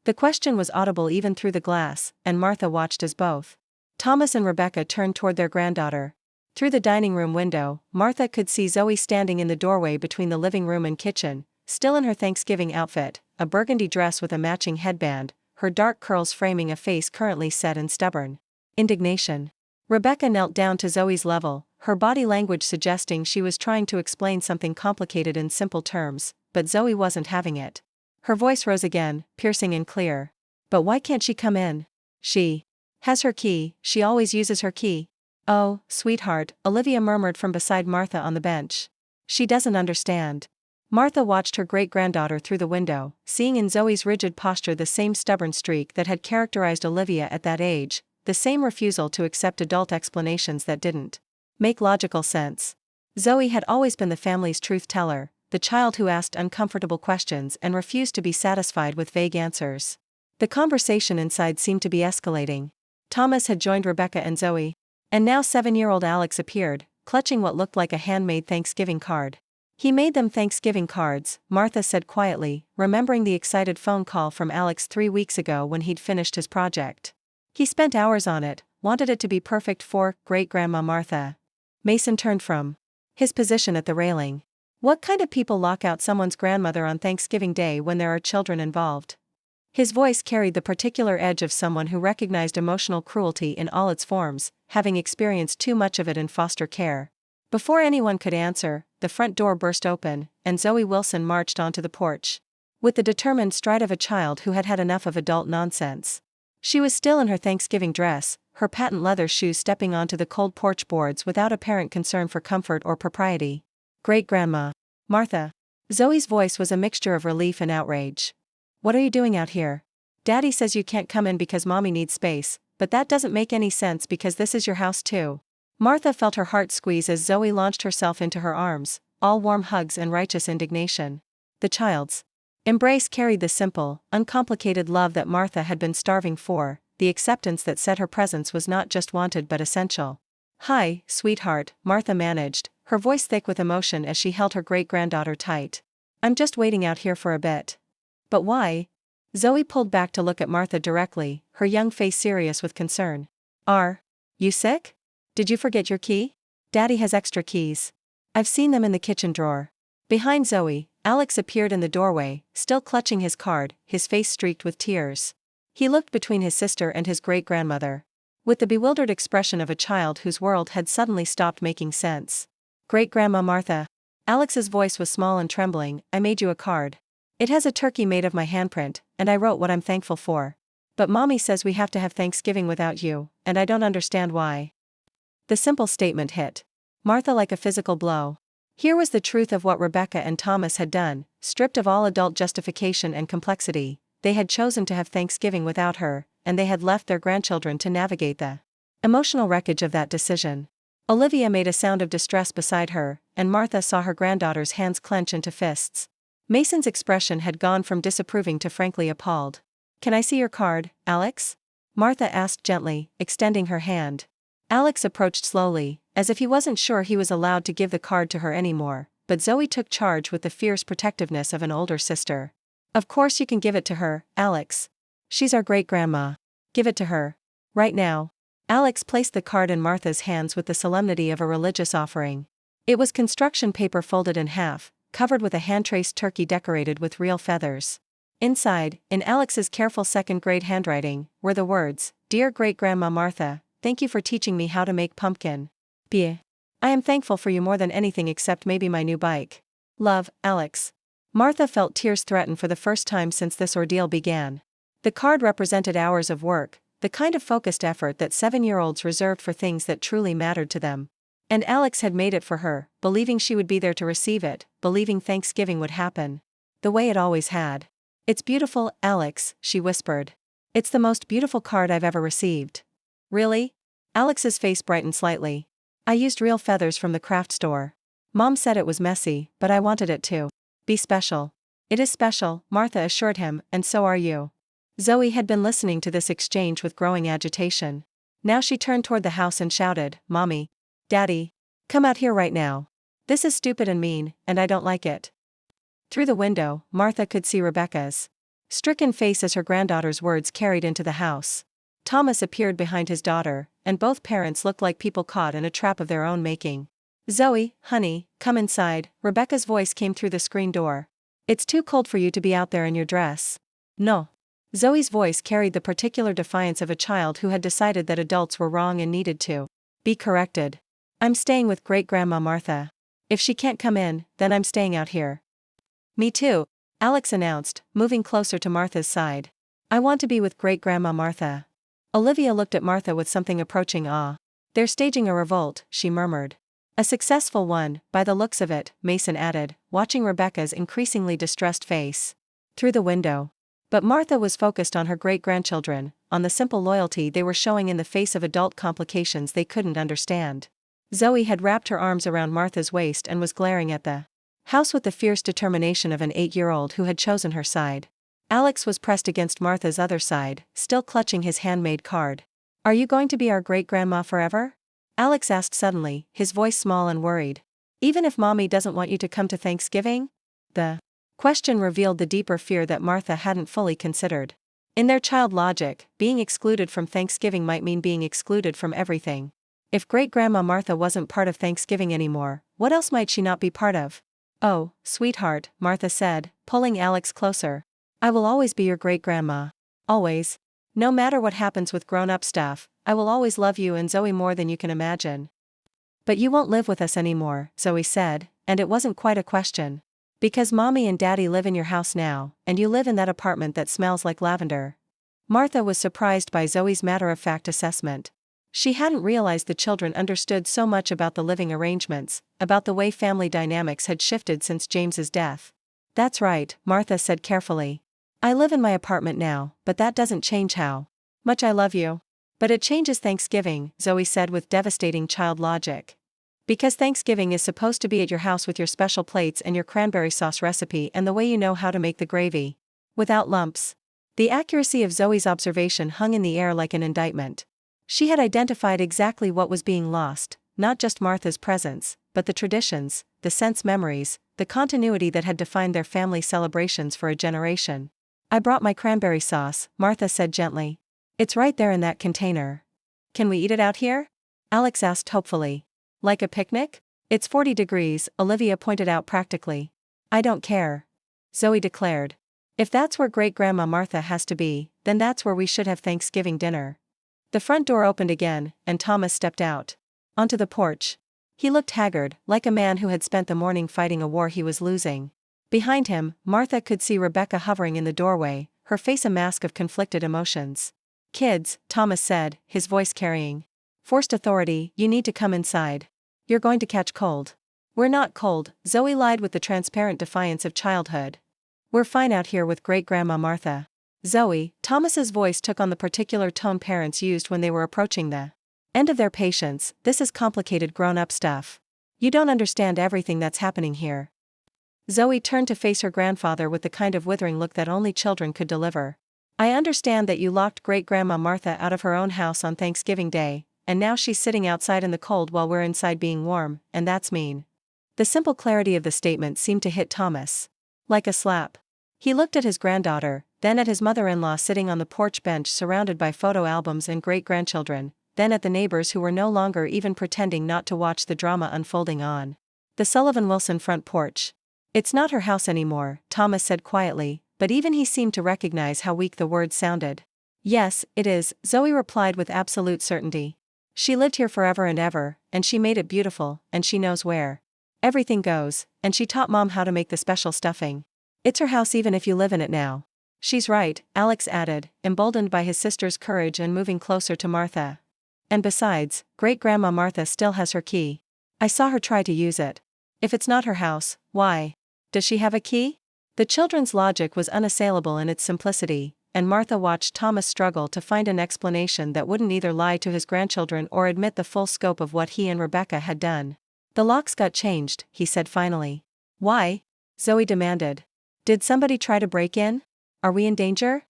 The question was audible even through the glass, and Martha watched as both Thomas and Rebecca turned toward their granddaughter. Through the dining room window, Martha could see Zoe standing in the doorway between the living room and kitchen, still in her Thanksgiving outfit, a burgundy dress with a matching headband, her dark curls framing a face currently set in stubborn indignation. Rebecca knelt down to Zoe's level, her body language suggesting she was trying to explain something complicated in simple terms, but Zoe wasn't having it. Her voice rose again, piercing and clear. But why can't she come in? She has her key, she always uses her key. Oh, sweetheart, Olivia murmured from beside Martha on the bench. She doesn't understand. Martha watched her great-granddaughter through the window, seeing in Zoe's rigid posture the same stubborn streak that had characterized Olivia at that age, the same refusal to accept adult explanations that didn't make logical sense. Zoe had always been the family's truth-teller, the child who asked uncomfortable questions and refused to be satisfied with vague answers. The conversation inside seemed to be escalating. Thomas had joined Rebecca and Zoe. And now 7-year-old Alex appeared, clutching what looked like a handmade Thanksgiving card. He made them Thanksgiving cards, Martha said quietly, remembering the excited phone call from Alex 3 weeks ago when he'd finished his project. He spent hours on it, wanted it to be perfect for Great-Grandma Martha. Mason turned from his position at the railing. What kind of people lock out someone's grandmother on Thanksgiving Day when there are children involved? His voice carried the particular edge of someone who recognized emotional cruelty in all its forms, having experienced too much of it in foster care. Before anyone could answer, the front door burst open, and Zoe Wilson marched onto the porch. With the determined stride of a child who had had enough of adult nonsense. She was still in her Thanksgiving dress, her patent leather shoes stepping onto the cold porch boards without apparent concern for comfort or propriety. Great-Grandma Martha. Zoe's voice was a mixture of relief and outrage. What are you doing out here? Daddy says you can't come in because Mommy needs space, but that doesn't make any sense because this is your house too. Martha felt her heart squeeze as Zoe launched herself into her arms, all warm hugs and righteous indignation. The child's embrace carried the simple, uncomplicated love that Martha had been starving for, the acceptance that said her presence was not just wanted but essential. Hi, sweetheart, Martha managed, her voice thick with emotion as she held her great-granddaughter tight. I'm just waiting out here for a bit. But why? Zoe pulled back to look at Martha directly, her young face serious with concern. Are you sick? Did you forget your key? Daddy has extra keys. I've seen them in the kitchen drawer. Behind Zoe, Alex appeared in the doorway, still clutching his card, his face streaked with tears. He looked between his sister and his great-grandmother, with the bewildered expression of a child whose world had suddenly stopped making sense. Great-Grandma Martha. Alex's voice was small and trembling. I made you a card. It has a turkey made of my handprint, and I wrote what I'm thankful for. But Mommy says we have to have Thanksgiving without you, and I don't understand why. The simple statement hit Martha like a physical blow. Here was the truth of what Rebecca and Thomas had done, stripped of all adult justification and complexity. They had chosen to have Thanksgiving without her, and they had left their grandchildren to navigate the emotional wreckage of that decision. Olivia made a sound of distress beside her, and Martha saw her granddaughter's hands clench into fists. Mason's expression had gone from disapproving to frankly appalled. "Can I see your card, Alex?" Martha asked gently, extending her hand. Alex approached slowly, as if he wasn't sure he was allowed to give the card to her anymore, but Zoe took charge with the fierce protectiveness of an older sister. "Of course you can give it to her, Alex. She's our great-grandma. Give it to her. Right now." Alex placed the card in Martha's hands with the solemnity of a religious offering. It was construction paper folded in half, covered with a hand-traced turkey decorated with real feathers. Inside, in Alex's careful second-grade handwriting, were the words, "Dear Great-Grandma Martha, thank you for teaching me how to make pumpkin pie. I am thankful for you more than anything except maybe my new bike. Love, Alex." Martha felt tears threaten for the first time since this ordeal began. The card represented hours of work, the kind of focused effort that 7-year-olds reserved for things that truly mattered to them. And Alex had made it for her, believing she would be there to receive it, believing Thanksgiving would happen the way it always had. "It's beautiful, Alex," she whispered. "It's the most beautiful card I've ever received." "Really?" Alex's face brightened slightly. "I used real feathers from the craft store. Mom said it was messy, but I wanted it to be special." "It is special," Martha assured him, "and so are you." Zoe had been listening to this exchange with growing agitation. Now she turned toward the house and shouted, "Mommy! Daddy! Come out here right now. This is stupid and mean, and I don't like it." Through the window, Martha could see Rebecca's stricken face as her granddaughter's words carried into the house. Thomas appeared behind his daughter, and both parents looked like people caught in a trap of their own making. "Zoe, honey, come inside," Rebecca's voice came through the screen door. "It's too cold for you to be out there in your dress." "No." Zoe's voice carried the particular defiance of a child who had decided that adults were wrong and needed to be corrected. "I'm staying with Great-Grandma Martha. If she can't come in, then I'm staying out here." "Me too," Alex announced, moving closer to Martha's side. "I want to be with Great-Grandma Martha." Olivia looked at Martha with something approaching awe. "They're staging a revolt," she murmured. "A successful one, by the looks of it," Mason added, watching Rebecca's increasingly distressed face through the window. But Martha was focused on her great-grandchildren, on the simple loyalty they were showing in the face of adult complications they couldn't understand. Zoe had wrapped her arms around Martha's waist and was glaring at the house with the fierce determination of an 8-year-old who had chosen her side. Alex was pressed against Martha's other side, still clutching his handmade card. "Are you going to be our great-grandma forever?" Alex asked suddenly, his voice small and worried. "Even if Mommy doesn't want you to come to Thanksgiving?" The question revealed the deeper fear that Martha hadn't fully considered. In their child logic, being excluded from Thanksgiving might mean being excluded from everything. If Great-Grandma Martha wasn't part of Thanksgiving anymore, what else might she not be part of? "Oh, sweetheart," Martha said, pulling Alex closer. "I will always be your great-grandma. Always. No matter what happens with grown-up stuff, I will always love you and Zoe more than you can imagine." "But you won't live with us anymore," Zoe said, and it wasn't quite a question. "Because Mommy and Daddy live in your house now, and you live in that apartment that smells like lavender." Martha was surprised by Zoe's matter-of-fact assessment. She hadn't realized the children understood so much about the living arrangements, about the way family dynamics had shifted since James's death. "That's right," Martha said carefully. "I live in my apartment now, but that doesn't change how much I love you." "But it changes Thanksgiving," Zoe said with devastating child logic. "Because Thanksgiving is supposed to be at your house with your special plates and your cranberry sauce recipe and the way you know how to make the gravy. Without lumps." The accuracy of Zoe's observation hung in the air like an indictment. She had identified exactly what was being lost, not just Martha's presence, but the traditions, the sense memories, the continuity that had defined their family celebrations for a generation. "I brought my cranberry sauce," Martha said gently. "It's right there in that container." "Can we eat it out here?" Alex asked hopefully. "Like a picnic?" "It's 40 degrees, Olivia pointed out practically. "I don't care," Zoe declared. "If that's where Great-Grandma Martha has to be, then that's where we should have Thanksgiving dinner." The front door opened again, and Thomas stepped out onto the porch. He looked haggard, like a man who had spent the morning fighting a war he was losing. Behind him, Martha could see Rebecca hovering in the doorway, her face a mask of conflicted emotions. "Kids," Thomas said, his voice carrying Forced authority, you need to come inside. You're going to catch cold. We're not cold, Zoe lied with the transparent defiance of childhood. We're fine out here with great-grandma Martha. Zoe, Thomas's voice took on the particular tone parents used when they were approaching the end of their patience. This is complicated grown-up stuff. You don't understand everything that's happening here. Zoe turned to face her grandfather with the kind of withering look that only children could deliver. I understand that you locked great-grandma Martha out of her own house on Thanksgiving Day, and now she's sitting outside in the cold while we're inside being warm, and that's mean. The simple clarity of the statement seemed to hit Thomas like a slap. He looked at his granddaughter, then at his mother-in-law sitting on the porch bench surrounded by photo albums and great-grandchildren, then at the neighbors who were no longer even pretending not to watch the drama unfolding on the Sullivan-Wilson front porch. It's not her house anymore, Thomas said quietly, but even he seemed to recognize how weak the words sounded. Yes, it is, Zoe replied with absolute certainty. She lived here forever and ever, and she made it beautiful, and she knows where everything goes, and she taught Mom how to make the special stuffing. It's her house even if you live in it now. She's right, Alex added, emboldened by his sister's courage and moving closer to Martha. And besides, great-grandma Martha still has her key. I saw her try to use it. If it's not her house, why does she have a key? The children's logic was unassailable in its simplicity, and Martha watched Thomas struggle to find an explanation that wouldn't either lie to his grandchildren or admit the full scope of what he and Rebecca had done. The locks got changed, he said finally. Why? Zoe demanded. Did somebody try to break in? Are we in danger?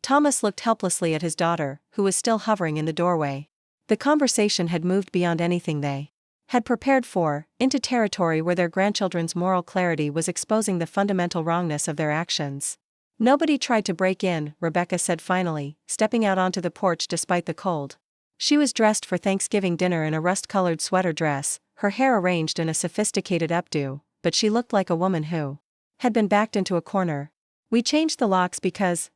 Thomas looked helplessly at his daughter, who was still hovering in the doorway. The conversation had moved beyond anything they had prepared for, into territory where their grandchildren's moral clarity was exposing the fundamental wrongness of their actions. Nobody tried to break in, Rebecca said finally, stepping out onto the porch despite the cold. She was dressed for Thanksgiving dinner in a rust-colored sweater dress, her hair arranged in a sophisticated updo, but she looked like a woman who had been backed into a corner. We changed the locks because.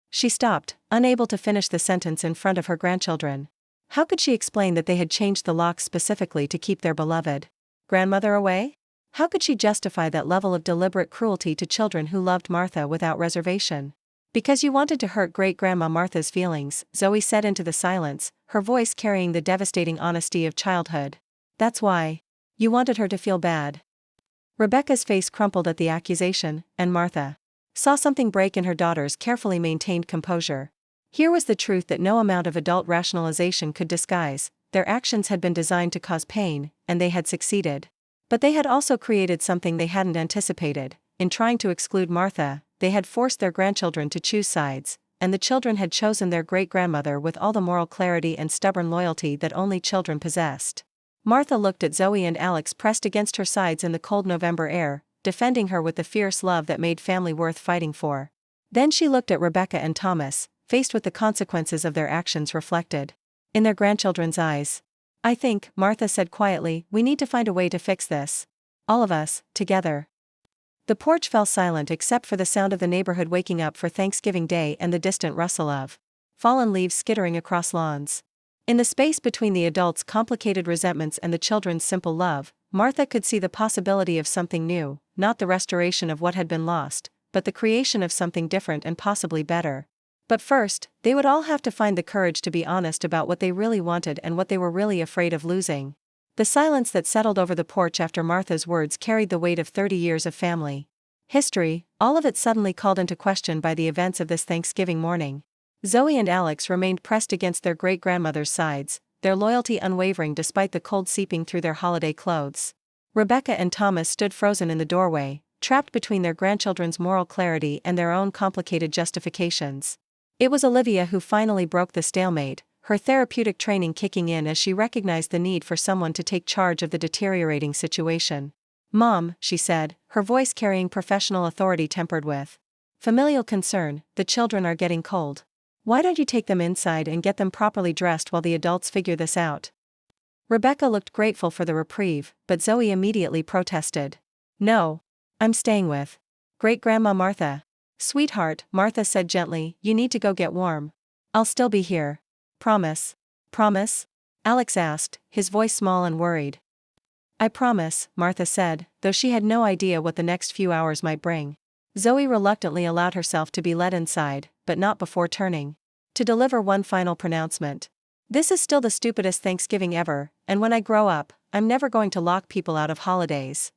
She stopped, unable to finish the sentence in front of her grandchildren. How could she explain that they had changed the locks specifically to keep their beloved grandmother away? How could she justify that level of deliberate cruelty to children who loved Martha without reservation? Because you wanted to hurt great-grandma Martha's feelings, Zoe said into the silence, her voice carrying the devastating honesty of childhood. That's why. You wanted her to feel bad. Rebecca's face crumpled at the accusation, and Martha saw something break in her daughter's carefully maintained composure. Here was the truth that no amount of adult rationalization could disguise: their actions had been designed to cause pain, and they had succeeded. But they had also created something they hadn't anticipated. In trying to exclude Martha, they had forced their grandchildren to choose sides, and the children had chosen their great-grandmother with all the moral clarity and stubborn loyalty that only children possessed. Martha looked at Zoe and Alex pressed against her sides in the cold November air, defending her with the fierce love that made family worth fighting for. Then she looked at Rebecca and Thomas, faced with the consequences of their actions reflected in their grandchildren's eyes. I think, Martha said quietly, we need to find a way to fix this. All of us, together. The porch fell silent except for the sound of the neighborhood waking up for Thanksgiving Day and the distant rustle of fallen leaves skittering across lawns. In the space between the adults' complicated resentments and the children's simple love, Martha could see the possibility of something new, not the restoration of what had been lost, but the creation of something different and possibly better. But first, they would all have to find the courage to be honest about what they really wanted and what they were really afraid of losing. The silence that settled over the porch after Martha's words carried the weight of 30 years of family history, all of it suddenly called into question by the events of this Thanksgiving morning. Zoe and Alex remained pressed against their great-grandmother's sides, their loyalty unwavering despite the cold seeping through their holiday clothes. Rebecca and Thomas stood frozen in the doorway, trapped between their grandchildren's moral clarity and their own complicated justifications. It was Olivia who finally broke the stalemate, her therapeutic training kicking in as she recognized the need for someone to take charge of the deteriorating situation. Mom, she said, her voice carrying professional authority tempered with familial concern, the children are getting cold. Why don't you take them inside and get them properly dressed while the adults figure this out? Rebecca looked grateful for the reprieve, but Zoe immediately protested. No. I'm staying with great-grandma Martha. Sweetheart, Martha said gently, you need to go get warm. I'll still be here. Promise? Promise? Alex asked, his voice small and worried. I promise, Martha said, though she had no idea what the next few hours might bring. Zoe reluctantly allowed herself to be led inside, but not before turning to deliver one final pronouncement. This is still the stupidest Thanksgiving ever, and when I grow up, I'm never going to lock people out of holidays.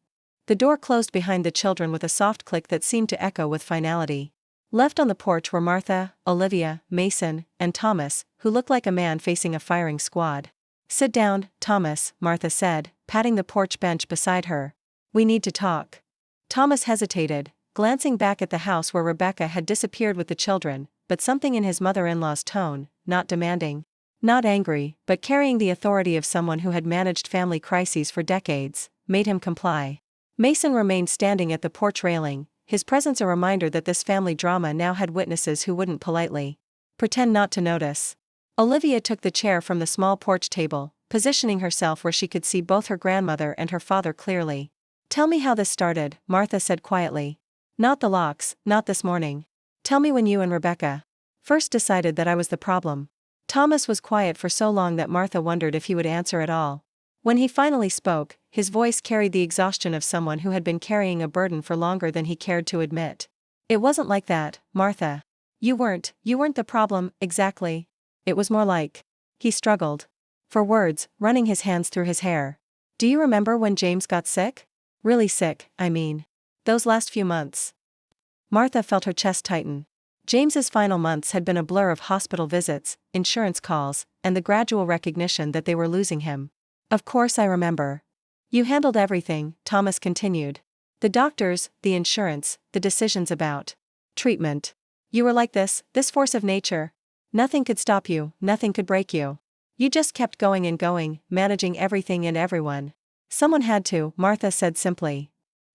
The door closed behind the children with a soft click that seemed to echo with finality. Left on the porch were Martha, Olivia, Mason, and Thomas, who looked like a man facing a firing squad. "Sit down, Thomas," Martha said, patting the porch bench beside her. "We need to talk." Thomas hesitated, glancing back at the house where Rebecca had disappeared with the children, but something in his mother-in-law's tone, not demanding, not angry, but carrying the authority of someone who had managed family crises for decades, made him comply. Mason remained standing at the porch railing, his presence a reminder that this family drama now had witnesses who wouldn't politely pretend not to notice. Olivia took the chair from the small porch table, positioning herself where she could see both her grandmother and her father clearly. "Tell me how this started," Martha said quietly. "Not the locks, not this morning. Tell me when you and Rebecca first decided that I was the problem." Thomas was quiet for so long that Martha wondered if he would answer at all. When he finally spoke, his voice carried the exhaustion of someone who had been carrying a burden for longer than he cared to admit. "It wasn't like that, Martha. You weren't the problem, exactly. It was more like..." He struggled for words, running his hands through his hair. "Do you remember when James got sick? Really sick, I mean. Those last few months." Martha felt her chest tighten. James's final months had been a blur of hospital visits, insurance calls, and the gradual recognition that they were losing him. "Of course I remember. You handled everything," Thomas continued. "The doctors, the insurance, the decisions about treatment. You were like this force of nature. Nothing could stop you, nothing could break you. You just kept going and going, managing everything and everyone." "Someone had to," Martha said simply.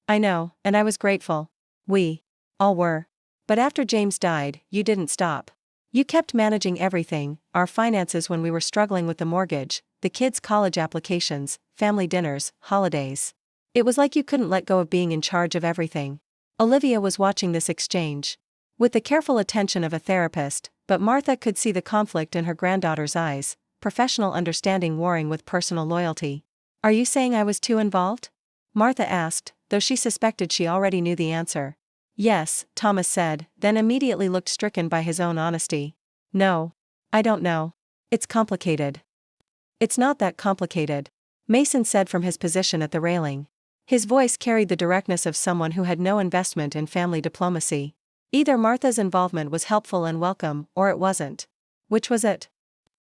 "I know, and I was grateful. We all were. But after James died, you didn't stop. You kept managing everything, our finances when we were struggling with the mortgage, the kids' college applications, family dinners, holidays. It was like you couldn't let go of being in charge of everything." Olivia was watching this exchange with the careful attention of a therapist, but Martha could see the conflict in her granddaughter's eyes, professional understanding warring with personal loyalty. "Are you saying I was too involved?" Martha asked, though she suspected she already knew the answer. "Yes," Thomas said, then immediately looked stricken by his own honesty. "No. I don't know. It's complicated." "It's not that complicated," Mason said from his position at the railing. His voice carried the directness of someone who had no investment in family diplomacy. Either Martha's involvement was helpful and welcome, or it wasn't. Which was it?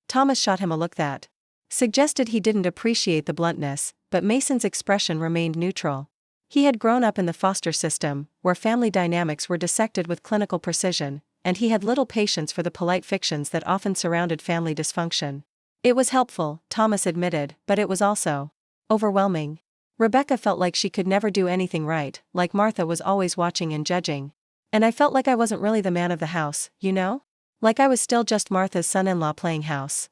Thomas shot him a look that suggested he didn't appreciate the bluntness, but Mason's expression remained neutral. He had grown up in the foster system, where family dynamics were dissected with clinical precision, and he had little patience for the polite fictions that often surrounded family dysfunction. "It was helpful," Thomas admitted, "but it was also overwhelming. Rebecca felt like she could never do anything right, like Martha was always watching and judging. And I felt like I wasn't really the man of the house, you know? Like I was still just Martha's son-in-law playing house."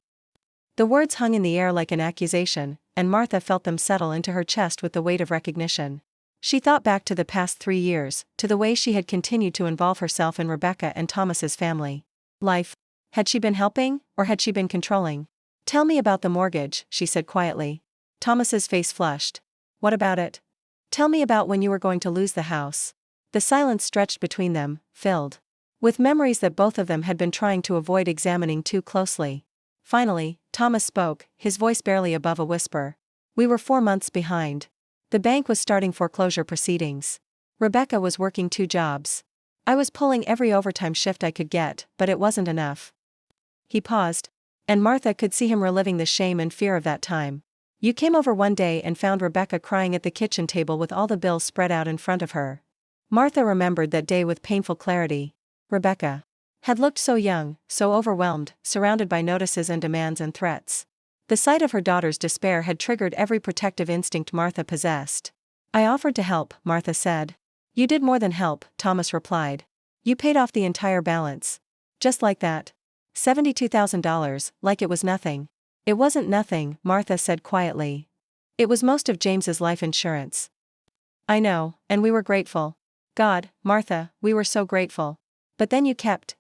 The words hung in the air like an accusation, and Martha felt them settle into her chest with the weight of recognition. She thought back to the past 3 years, to the way she had continued to involve herself in Rebecca and Thomas's family life. Had she been helping, or had she been controlling? "Tell me about the mortgage," she said quietly. Thomas's face flushed. "What about it? Tell me about when you were going to lose the house." The silence stretched between them, filled with memories that both of them had been trying to avoid examining too closely. Finally, Thomas spoke, his voice barely above a whisper. "We were 4 months behind. The bank was starting foreclosure proceedings. Rebecca was working 2 jobs. I was pulling every overtime shift I could get, but it wasn't enough." He paused. And Martha could see him reliving the shame and fear of that time. "You came over one day and found Rebecca crying at the kitchen table with all the bills spread out in front of her." Martha remembered that day with painful clarity. Rebecca had looked so young, so overwhelmed, surrounded by notices and demands and threats. The sight of her daughter's despair had triggered every protective instinct Martha possessed. "I offered to help," Martha said. "You did more than help," Thomas replied. "You paid off the entire balance. Just like that. $72,000, like it was nothing." "It wasn't nothing," Martha said quietly. "It was most of James's life insurance." "I know, and we were grateful. God, Martha, we were so grateful. But then you kept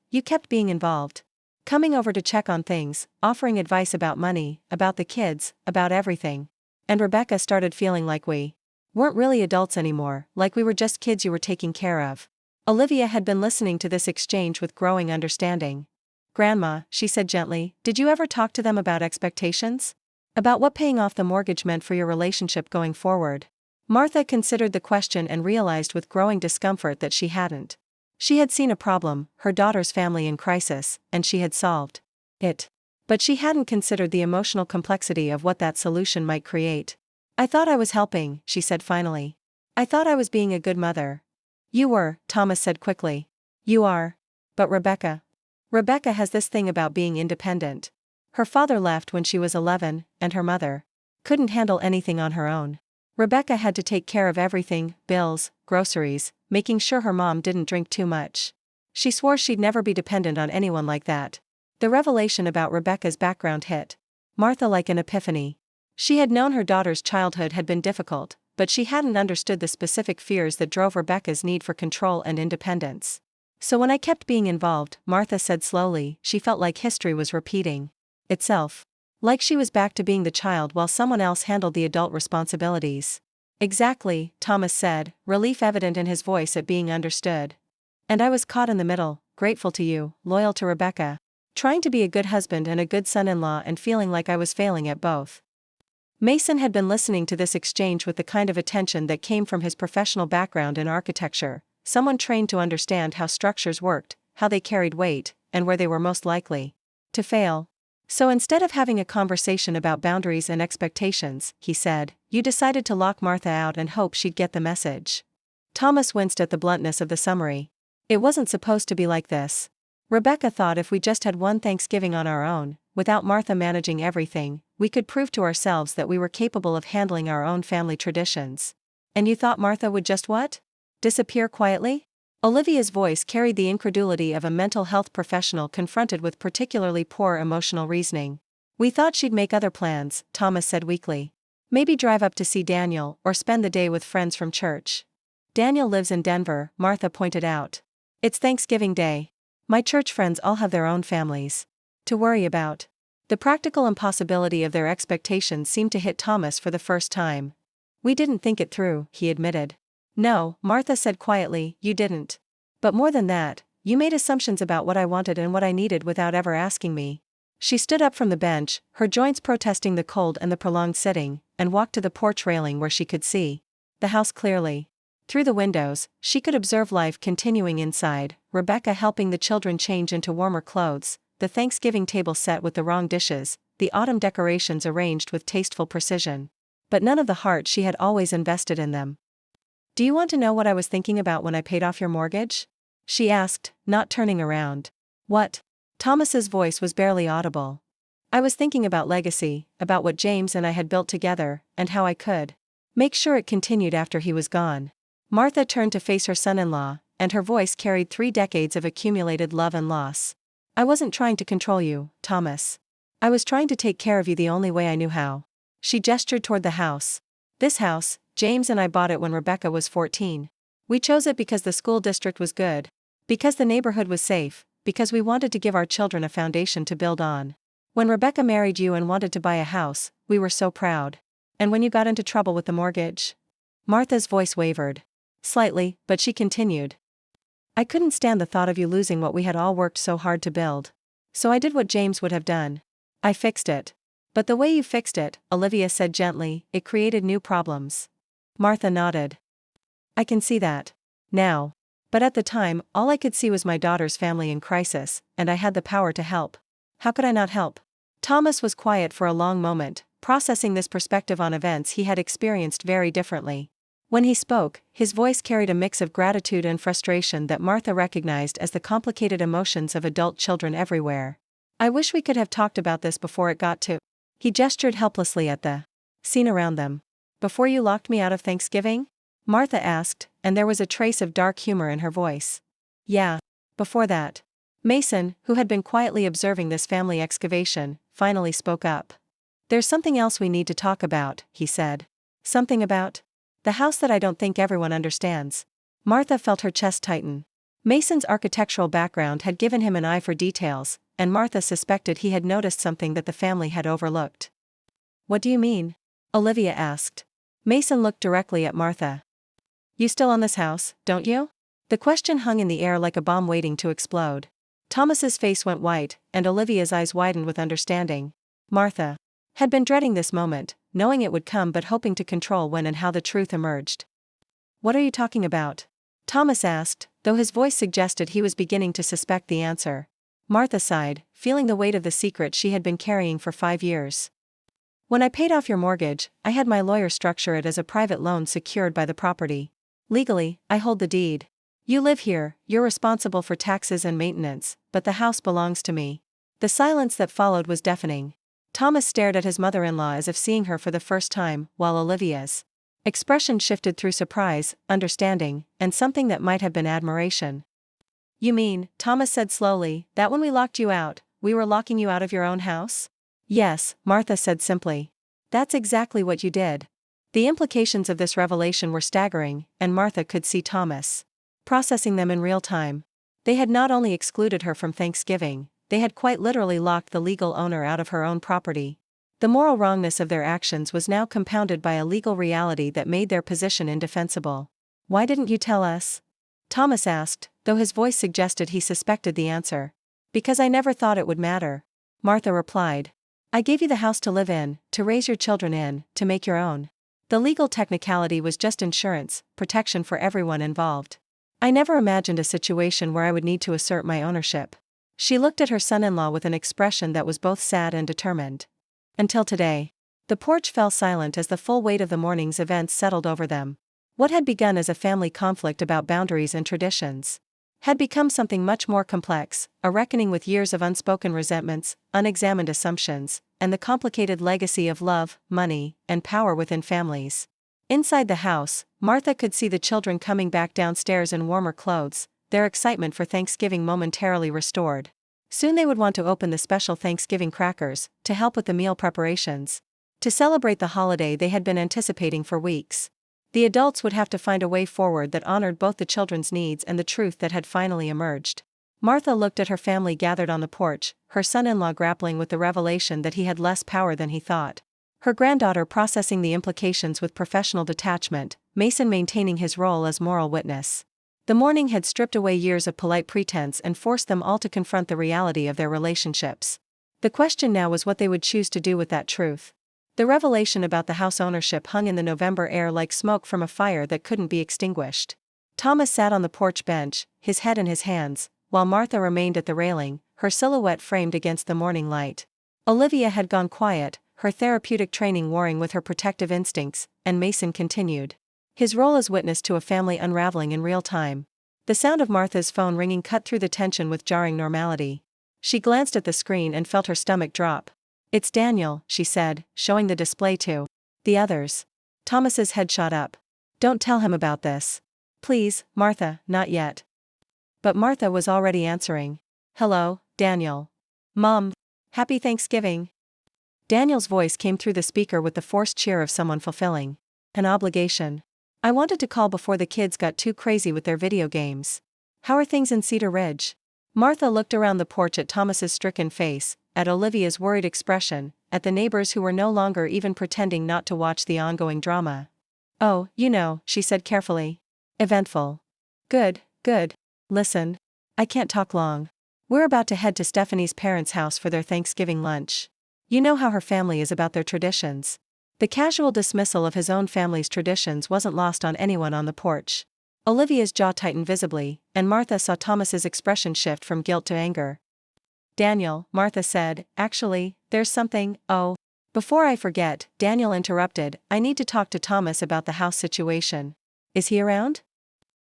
being involved. Coming over to check on things, offering advice about money, about the kids, about everything. And Rebecca started feeling like we weren't really adults anymore, like we were just kids you were taking care of." Olivia had been listening to this exchange with growing understanding. Grandma, she said gently, did you ever talk to them about expectations? About what paying off the mortgage meant for your relationship going forward? Martha considered the question and realized with growing discomfort that she hadn't. She had seen a problem, her daughter's family in crisis, and she had solved it. But she hadn't considered the emotional complexity of what that solution might create. I thought I was helping, she said finally. I thought I was being a good mother. You were, Thomas said quickly. You are. But Rebecca. Rebecca has this thing about being independent. Her father left when she was 11, and her mother couldn't handle anything on her own. Rebecca had to take care of everything, bills, groceries, making sure her mom didn't drink too much. She swore she'd never be dependent on anyone like that. The revelation about Rebecca's background hit Martha like an epiphany. She had known her daughter's childhood had been difficult, but she hadn't understood the specific fears that drove Rebecca's need for control and independence. So when I kept being involved, Martha said slowly, she felt like history was repeating itself. Like she was back to being the child while someone else handled the adult responsibilities. Exactly, Thomas said, relief evident in his voice at being understood. And I was caught in the middle, grateful to you, loyal to Rebecca. Trying to be a good husband and a good son-in-law and feeling like I was failing at both. Mason had been listening to this exchange with the kind of attention that came from his professional background in architecture, someone trained to understand how structures worked, how they carried weight, and where they were most likely to fail. So instead of having a conversation about boundaries and expectations, he said, you decided to lock Martha out and hope she'd get the message. Thomas winced at the bluntness of the summary. It wasn't supposed to be like this. Rebecca thought if we just had one Thanksgiving on our own, without Martha managing everything, we could prove to ourselves that we were capable of handling our own family traditions. And you thought Martha would just what? Disappear quietly? Olivia's voice carried the incredulity of a mental health professional confronted with particularly poor emotional reasoning. We thought she'd make other plans, Thomas said weakly. Maybe drive up to see Daniel, or spend the day with friends from church. Daniel lives in Denver, Martha pointed out. It's Thanksgiving Day. My church friends all have their own families to worry about. The practical impossibility of their expectations seemed to hit Thomas for the first time. We didn't think it through, he admitted. No, Martha said quietly, you didn't. But more than that, you made assumptions about what I wanted and what I needed without ever asking me. She stood up from the bench, her joints protesting the cold and the prolonged sitting, and walked to the porch railing where she could see the house clearly. Through the windows, she could observe life continuing inside, Rebecca helping the children change into warmer clothes, the Thanksgiving table set with the wrong dishes, the autumn decorations arranged with tasteful precision. But none of the heart she had always invested in them. Do you want to know what I was thinking about when I paid off your mortgage? She asked, not turning around. What? Thomas's voice was barely audible. I was thinking about legacy, about what James and I had built together, and how I could make sure it continued after he was gone. Martha turned to face her son-in-law, and her voice carried 3 decades of accumulated love and loss. I wasn't trying to control you, Thomas. I was trying to take care of you the only way I knew how. She gestured toward the house. This house, James and I bought it when Rebecca was 14. We chose it because the school district was good, because the neighborhood was safe, because we wanted to give our children a foundation to build on. When Rebecca married you and wanted to buy a house, we were so proud. And when you got into trouble with the mortgage? Martha's voice wavered. Slightly, but she continued. I couldn't stand the thought of you losing what we had all worked so hard to build. So I did what James would have done. I fixed it. But the way you fixed it, Olivia said gently, it created new problems. Martha nodded. I can see that now. But at the time, all I could see was my daughter's family in crisis, and I had the power to help. How could I not help? Thomas was quiet for a long moment, processing this perspective on events he had experienced very differently. When he spoke, his voice carried a mix of gratitude and frustration that Martha recognized as the complicated emotions of adult children everywhere. I wish we could have talked about this before it got to. He gestured helplessly at the scene around them. Before you locked me out of Thanksgiving? Martha asked, and there was a trace of dark humor in her voice. Yeah. Before that. Mason, who had been quietly observing this family excavation, finally spoke up. There's something else we need to talk about, he said. Something about the house that I don't think everyone understands. Martha felt her chest tighten. Mason's architectural background had given him an eye for details, and Martha suspected he had noticed something that the family had overlooked. What do you mean? Olivia asked. Mason looked directly at Martha. You still own this house, don't you? The question hung in the air like a bomb waiting to explode. Thomas's face went white, and Olivia's eyes widened with understanding. Martha had been dreading this moment, knowing it would come but hoping to control when and how the truth emerged. "What are you talking about?" Thomas asked, though his voice suggested he was beginning to suspect the answer. Martha sighed, feeling the weight of the secret she had been carrying for 5 years. "When I paid off your mortgage, I had my lawyer structure it as a private loan secured by the property. Legally, I hold the deed. You live here, you're responsible for taxes and maintenance, but the house belongs to me." The silence that followed was deafening. Thomas stared at his mother-in-law as if seeing her for the first time, while Olivia's expression shifted through surprise, understanding, and something that might have been admiration. "You mean," Thomas said slowly, "that when we locked you out, we were locking you out of your own house?" "Yes," Martha said simply. "That's exactly what you did." The implications of this revelation were staggering, and Martha could see Thomas processing them in real time. They had not only excluded her from Thanksgiving, they had quite literally locked the legal owner out of her own property. The moral wrongness of their actions was now compounded by a legal reality that made their position indefensible. "Why didn't you tell us?" Thomas asked, though his voice suggested he suspected the answer. "Because I never thought it would matter," Martha replied. "I gave you the house to live in, to raise your children in, to make your own. The legal technicality was just insurance, protection for everyone involved. I never imagined a situation where I would need to assert my ownership." She looked at her son-in-law with an expression that was both sad and determined. Until today. The porch fell silent as the full weight of the morning's events settled over them. What had begun as a family conflict about boundaries and traditions had become something much more complex, a reckoning with years of unspoken resentments, unexamined assumptions, and the complicated legacy of love, money, and power within families. Inside the house, Martha could see the children coming back downstairs in warmer clothes, their excitement for Thanksgiving momentarily restored. Soon they would want to open the special Thanksgiving crackers, to help with the meal preparations, to celebrate the holiday they had been anticipating for weeks. The adults would have to find a way forward that honored both the children's needs and the truth that had finally emerged. Martha looked at her family gathered on the porch, her son-in-law grappling with the revelation that he had less power than he thought. Her granddaughter processing the implications with professional detachment, Mason maintaining his role as moral witness. The morning had stripped away years of polite pretense and forced them all to confront the reality of their relationships. The question now was what they would choose to do with that truth. The revelation about the house ownership hung in the November air like smoke from a fire that couldn't be extinguished. Thomas sat on the porch bench, his head in his hands, while Martha remained at the railing, her silhouette framed against the morning light. Olivia had gone quiet, her therapeutic training warring with her protective instincts, and Mason continued his role as witness to a family unraveling in real time. The sound of Martha's phone ringing cut through the tension with jarring normality. She glanced at the screen and felt her stomach drop. "It's Daniel," she said, showing the display to the others. Thomas's head shot up. "Don't tell him about this. Please, Martha, not yet." But Martha was already answering. "Hello, Daniel. Mom. Happy Thanksgiving." Daniel's voice came through the speaker with the forced cheer of someone fulfilling an obligation. "I wanted to call before the kids got too crazy with their video games. How are things in Cedar Ridge?" Martha looked around the porch at Thomas's stricken face, at Olivia's worried expression, at the neighbors who were no longer even pretending not to watch the ongoing drama. "Oh, you know," she said carefully. "Eventful." Good. Listen. I can't talk long. We're about to head to Stephanie's parents' house for their Thanksgiving lunch. You know how her family is about their traditions." The casual dismissal of his own family's traditions wasn't lost on anyone on the porch. Olivia's jaw tightened visibly, and Martha saw Thomas's expression shift from guilt to anger. "Daniel," Martha said, "actually, there's something." "Oh." "Before I forget," Daniel interrupted, "I need to talk to Thomas about the house situation. Is he around?"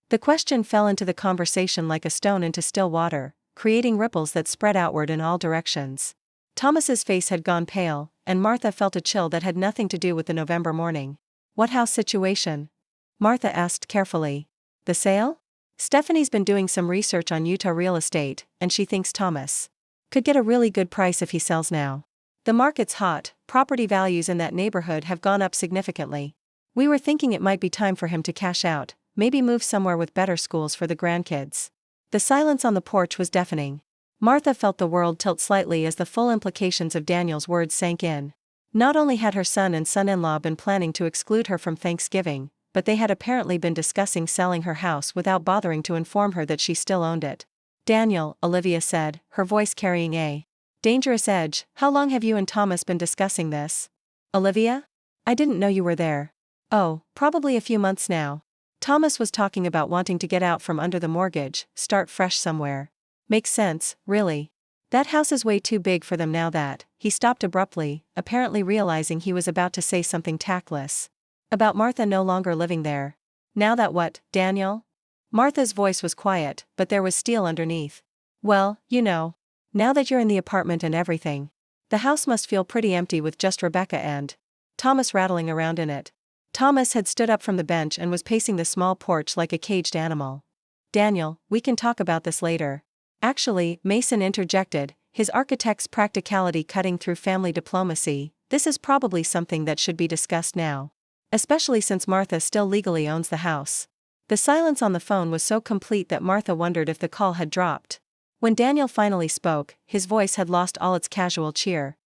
The question fell into the conversation like a stone into still water, creating ripples that spread outward in all directions. Thomas's face had gone pale, and Martha felt a chill that had nothing to do with the November morning. "What house situation?" Martha asked carefully. "The sale? Stephanie's been doing some research on Utah real estate, and she thinks Thomas could get a really good price if he sells now. The market's hot, property values in that neighborhood have gone up significantly. We were thinking it might be time for him to cash out, maybe move somewhere with better schools for the grandkids." The silence on the porch was deafening. Martha felt the world tilt slightly as the full implications of Daniel's words sank in. Not only had her son and son-in-law been planning to exclude her from Thanksgiving, but they had apparently been discussing selling her house without bothering to inform her that she still owned it. Daniel, Olivia said, her voice carrying a dangerous edge. How long have you and Thomas been discussing this? Olivia? I didn't know you were there. Oh, probably a few months now. Thomas was talking about wanting to get out from under the mortgage, start fresh somewhere. Makes sense, really. That house is way too big for them now that. He stopped abruptly, apparently realizing he was about to say something tactless. About Martha no longer living there. Now that what, Daniel? Martha's voice was quiet, but there was steel underneath. Well, you know. Now that you're in the apartment and everything. The house must feel pretty empty with just Rebecca and Thomas rattling around in it. Thomas had stood up from the bench and was pacing the small porch like a caged animal. Daniel, we can talk about this later. Actually, Mason interjected, his architect's practicality cutting through family diplomacy. This is probably something that should be discussed now. Especially since Martha still legally owns the house. The silence on the phone was so complete that Martha wondered if the call had dropped. When Daniel finally spoke, his voice had lost all its casual cheer.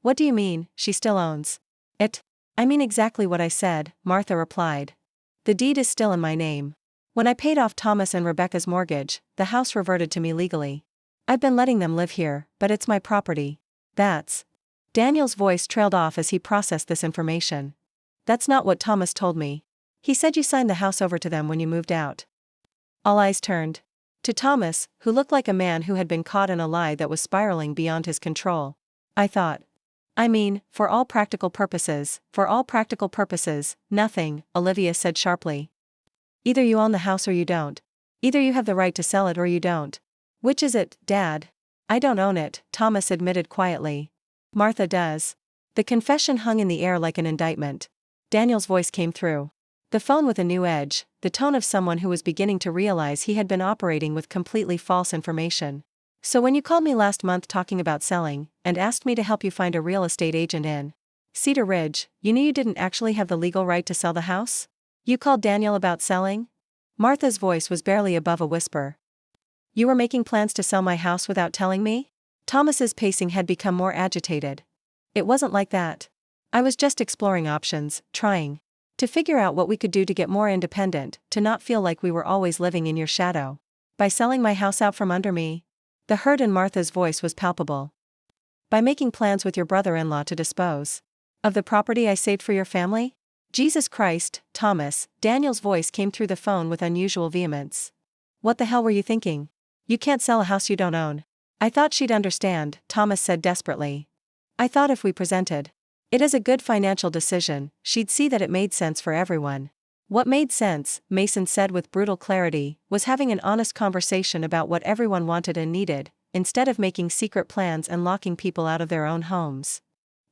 What do you mean, she still owns it? I mean exactly what I said, Martha replied. The deed is still in my name. When I paid off Thomas and Rebecca's mortgage, the house reverted to me legally. I've been letting them live here, but it's my property. That's. Daniel's voice trailed off as he processed this information. That's not what Thomas told me. He said you signed the house over to them when you moved out. All eyes turned to Thomas, who looked like a man who had been caught in a lie that was spiraling beyond his control. I mean, for all practical purposes, nothing, Olivia said sharply. Either you own the house or you don't. Either you have the right to sell it or you don't. Which is it, Dad? I don't own it, Thomas admitted quietly. Martha does. The confession hung in the air like an indictment. Daniel's voice came through the phone with a new edge, the tone of someone who was beginning to realize he had been operating with completely false information. So when you called me last month talking about selling, and asked me to help you find a real estate agent in Cedar Ridge, you knew you didn't actually have the legal right to sell the house? You called Daniel about selling? Martha's voice was barely above a whisper. You were making plans to sell my house without telling me? Thomas's pacing had become more agitated. It wasn't like that. I was just exploring options, trying to figure out what we could do to get more independent, to not feel like we were always living in your shadow. By selling my house out from under me? The hurt in Martha's voice was palpable. By making plans with your brother-in-law to dispose of the property I saved for your family? Jesus Christ, Thomas, Daniel's voice came through the phone with unusual vehemence. What the hell were you thinking? You can't sell a house you don't own. I thought she'd understand, Thomas said desperately. I thought if we presented it as a good financial decision, she'd see that it made sense for everyone. What made sense, Mason said with brutal clarity, was having an honest conversation about what everyone wanted and needed, instead of making secret plans and locking people out of their own homes.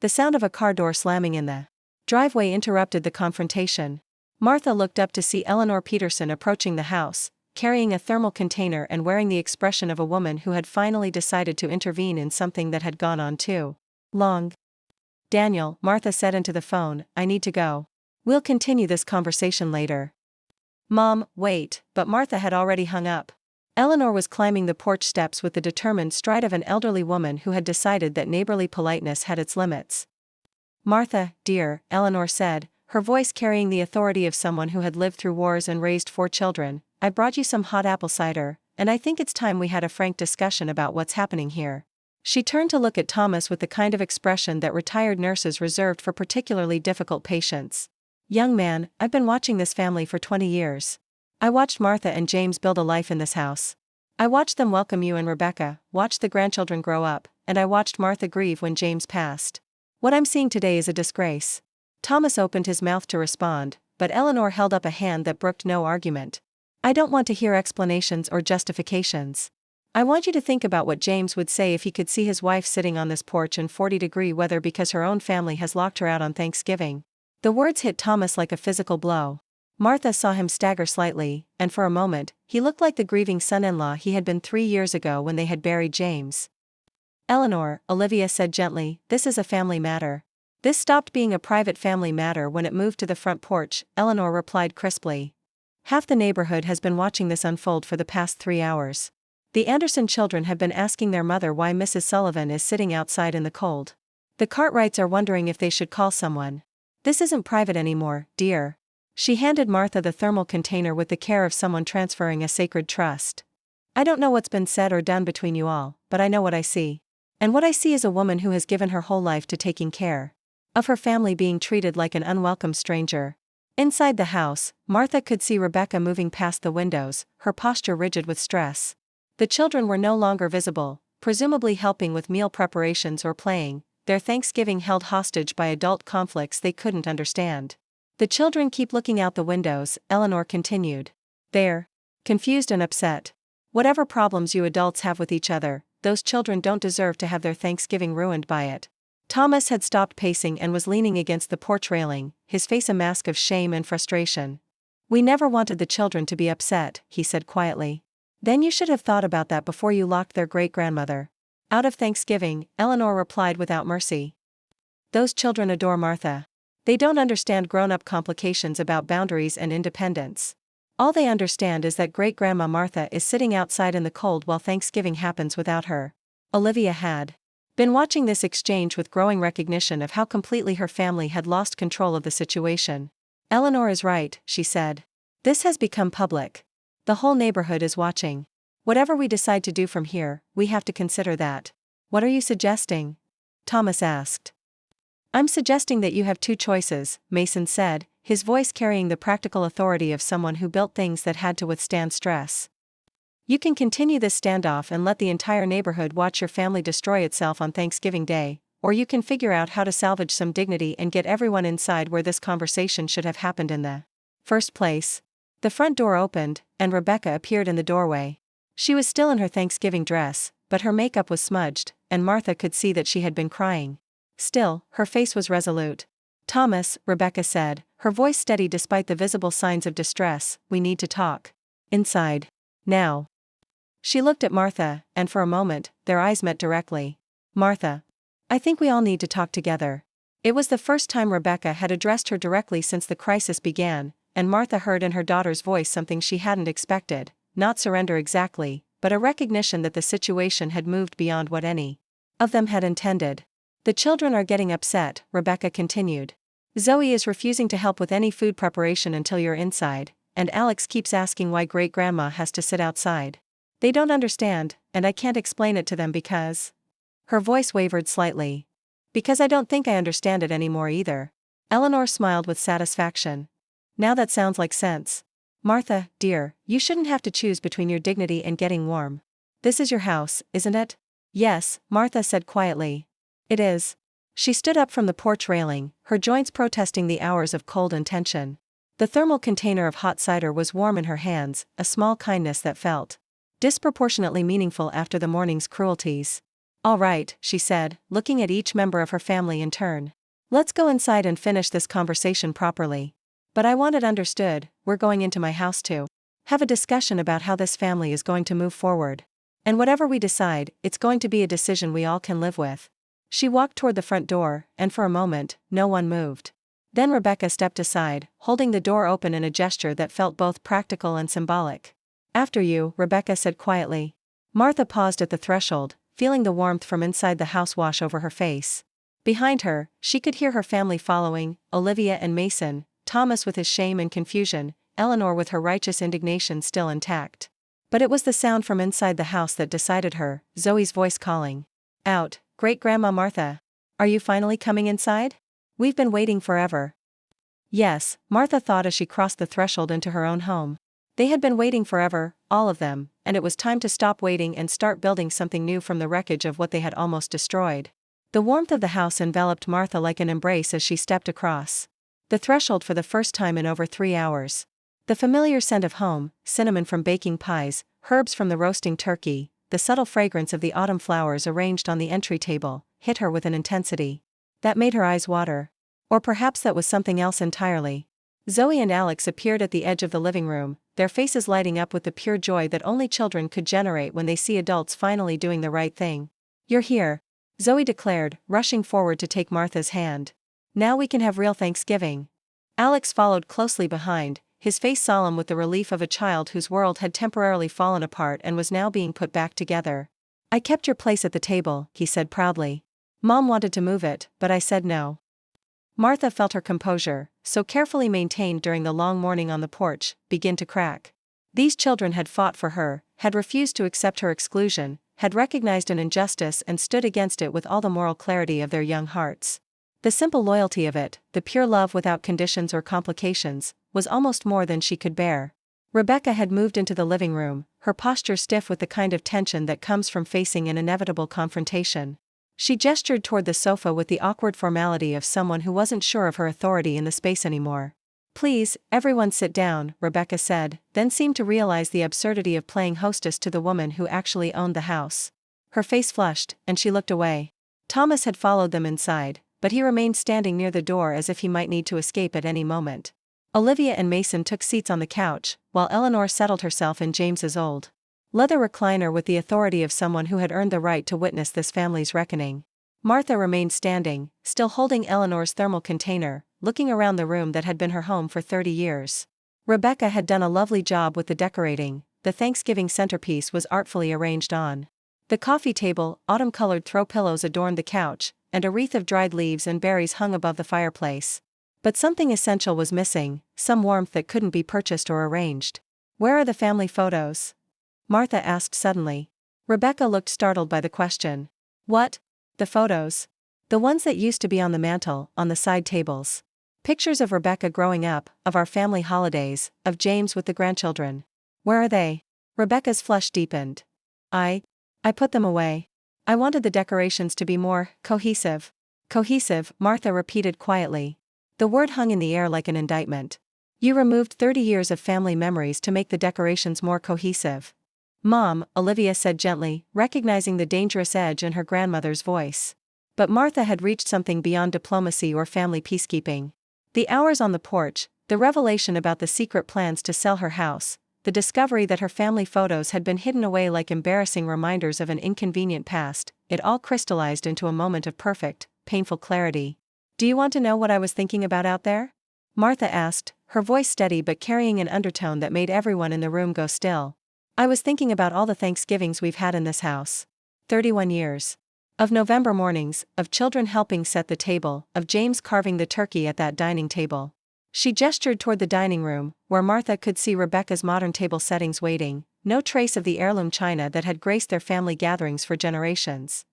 The sound of a car door slamming in the driveway interrupted the confrontation. Martha looked up to see Eleanor Peterson approaching the house, carrying a thermal container and wearing the expression of a woman who had finally decided to intervene in something that had gone on too long. Daniel, Martha said into the phone, I need to go. We'll continue this conversation later. Mom, wait, but Martha had already hung up. Eleanor was climbing the porch steps with the determined stride of an elderly woman who had decided that neighborly politeness had its limits. Martha, dear, Eleanor said, her voice carrying the authority of someone who had lived through wars and raised 4 children, I brought you some hot apple cider, and I think it's time we had a frank discussion about what's happening here. She turned to look at Thomas with the kind of expression that retired nurses reserved for particularly difficult patients. Young man, I've been watching this family for 20 years. I watched Martha and James build a life in this house. I watched them welcome you and Rebecca, watched the grandchildren grow up, and I watched Martha grieve when James passed. What I'm seeing today is a disgrace. Thomas opened his mouth to respond, but Eleanor held up a hand that brooked no argument. I don't want to hear explanations or justifications. I want you to think about what James would say if he could see his wife sitting on this porch in 40-degree weather because her own family has locked her out on Thanksgiving. The words hit Thomas like a physical blow. Martha saw him stagger slightly, and for a moment, he looked like the grieving son-in-law he had been 3 years ago when they had buried James. Eleanor, Olivia said gently, this is a family matter. This stopped being a private family matter when it moved to the front porch, Eleanor replied crisply. Half the neighborhood has been watching this unfold for the past 3 hours. The Anderson children have been asking their mother why Mrs. Sullivan is sitting outside in the cold. The Cartwrights are wondering if they should call someone. This isn't private anymore, dear. She handed Martha the thermal container with the care of someone transferring a sacred trust. I don't know what's been said or done between you all, but I know what I see. And what I see is a woman who has given her whole life to taking care of her family being treated like an unwelcome stranger. Inside the house, Martha could see Rebecca moving past the windows, her posture rigid with stress. The children were no longer visible, presumably helping with meal preparations or playing, their Thanksgiving held hostage by adult conflicts they couldn't understand. The children keep looking out the windows, Eleanor continued. They're confused and upset. Whatever problems you adults have with each other, those children don't deserve to have their Thanksgiving ruined by it. Thomas had stopped pacing and was leaning against the porch railing, his face a mask of shame and frustration. We never wanted the children to be upset, he said quietly. Then you should have thought about that before you locked their great-grandmother out of Thanksgiving, Eleanor replied without mercy. Those children adore Martha. They don't understand grown-up complications about boundaries and independence. All they understand is that great-grandma Martha is sitting outside in the cold while Thanksgiving happens without her. Olivia had been watching this exchange with growing recognition of how completely her family had lost control of the situation. Eleanor is right, she said. This has become public. The whole neighborhood is watching. Whatever we decide to do from here, we have to consider that. What are you suggesting? Thomas asked. I'm suggesting that you have two choices, Mason said, his voice carrying the practical authority of someone who built things that had to withstand stress. You can continue this standoff and let the entire neighborhood watch your family destroy itself on Thanksgiving Day, or you can figure out how to salvage some dignity and get everyone inside where this conversation should have happened in the first place. The front door opened, and Rebecca appeared in the doorway. She was still in her Thanksgiving dress, but her makeup was smudged, and Martha could see that she had been crying. Still, her face was resolute. Thomas, Rebecca said, her voice steady despite the visible signs of distress, we need to talk. Inside. Now. She looked at Martha, and for a moment, their eyes met directly. Martha. I think we all need to talk together. It was the first time Rebecca had addressed her directly since the crisis began, and Martha heard in her daughter's voice something she hadn't expected, not surrender exactly, but a recognition that the situation had moved beyond what any of them had intended. The children are getting upset, Rebecca continued. Zoe is refusing to help with any food preparation until you're inside, and Alex keeps asking why great-grandma has to sit outside. They don't understand, and I can't explain it to them because... Her voice wavered slightly. Because I don't think I understand it anymore either. Eleanor smiled with satisfaction. Now that sounds like sense. Martha, dear, you shouldn't have to choose between your dignity and getting warm. This is your house, isn't it? Yes, Martha said quietly. It is. She stood up from the porch railing, her joints protesting the hours of cold and tension. The thermal container of hot cider was warm in her hands, a small kindness that felt disproportionately meaningful after the morning's cruelties. All right, she said, looking at each member of her family in turn. Let's go inside and finish this conversation properly. But I want it understood, we're going into my house to have a discussion about how this family is going to move forward. And whatever we decide, it's going to be a decision we all can live with. She walked toward the front door, and for a moment, no one moved. Then Rebecca stepped aside, holding the door open in a gesture that felt both practical and symbolic. After you, Rebecca said quietly. Martha paused at the threshold, feeling the warmth from inside the house wash over her face. Behind her, she could hear her family following, Olivia and Mason, Thomas with his shame and confusion, Eleanor with her righteous indignation still intact. But it was the sound from inside the house that decided her, Zoe's voice calling out, Great-Grandma Martha. Are you finally coming inside? We've been waiting forever. Yes, Martha thought as she crossed the threshold into her own home. They had been waiting forever, all of them, and it was time to stop waiting and start building something new from the wreckage of what they had almost destroyed. The warmth of the house enveloped Martha like an embrace as she stepped across the threshold for the first time in over 3 hours. The familiar scent of home, cinnamon from baking pies, herbs from the roasting turkey, the subtle fragrance of the autumn flowers arranged on the entry table, hit her with an intensity that made her eyes water. Or perhaps that was something else entirely. Zoe and Alex appeared at the edge of the living room, their faces lighting up with the pure joy that only children could generate when they see adults finally doing the right thing. You're here, Zoe declared, rushing forward to take Martha's hand. Now we can have real Thanksgiving. Alex followed closely behind, his face solemn with the relief of a child whose world had temporarily fallen apart and was now being put back together. I kept your place at the table, he said proudly. Mom wanted to move it, but I said no. Martha felt her composure, so carefully maintained during the long morning on the porch, begin to crack. These children had fought for her, had refused to accept her exclusion, had recognized an injustice and stood against it with all the moral clarity of their young hearts. The simple loyalty of it, the pure love without conditions or complications, was almost more than she could bear. Rebecca had moved into the living room, her posture stiff with the kind of tension that comes from facing an inevitable confrontation. She gestured toward the sofa with the awkward formality of someone who wasn't sure of her authority in the space anymore. "Please, everyone sit down," Rebecca said, then seemed to realize the absurdity of playing hostess to the woman who actually owned the house. Her face flushed, and she looked away. Thomas had followed them inside, but he remained standing near the door as if he might need to escape at any moment. Olivia and Mason took seats on the couch, while Eleanor settled herself in James's old leather recliner with the authority of someone who had earned the right to witness this family's reckoning. Martha remained standing, still holding Eleanor's thermal container, looking around the room that had been her home for 30 years. Rebecca had done a lovely job with the decorating. The Thanksgiving centerpiece was artfully arranged on the coffee table, autumn-colored throw pillows adorned the couch, and a wreath of dried leaves and berries hung above the fireplace. But something essential was missing, some warmth that couldn't be purchased or arranged. "Where are the family photos?" Martha asked suddenly. Rebecca looked startled by the question. "What? The photos? The ones that used to be on the mantel, on the side tables. Pictures of Rebecca growing up, of our family holidays, of James with the grandchildren. Where are they?" Rebecca's flush deepened. I put them away. I wanted the decorations to be more cohesive." "Cohesive," Martha repeated quietly. The word hung in the air like an indictment. "You removed 30 years of family memories to make the decorations more cohesive." "Mom," Olivia said gently, recognizing the dangerous edge in her grandmother's voice. But Martha had reached something beyond diplomacy or family peacekeeping. The hours on the porch, the revelation about the secret plans to sell her house, the discovery that her family photos had been hidden away like embarrassing reminders of an inconvenient past, it all crystallized into a moment of perfect, painful clarity. "Do you want to know what I was thinking about out there?" Martha asked, her voice steady but carrying an undertone that made everyone in the room go still. "I was thinking about all the Thanksgivings we've had in this house. 31 years. Of November mornings, of children helping set the table, of James carving the turkey at that dining table." She gestured toward the dining room, where Martha could see Rebecca's modern table settings waiting, no trace of the heirloom china that had graced their family gatherings for generations.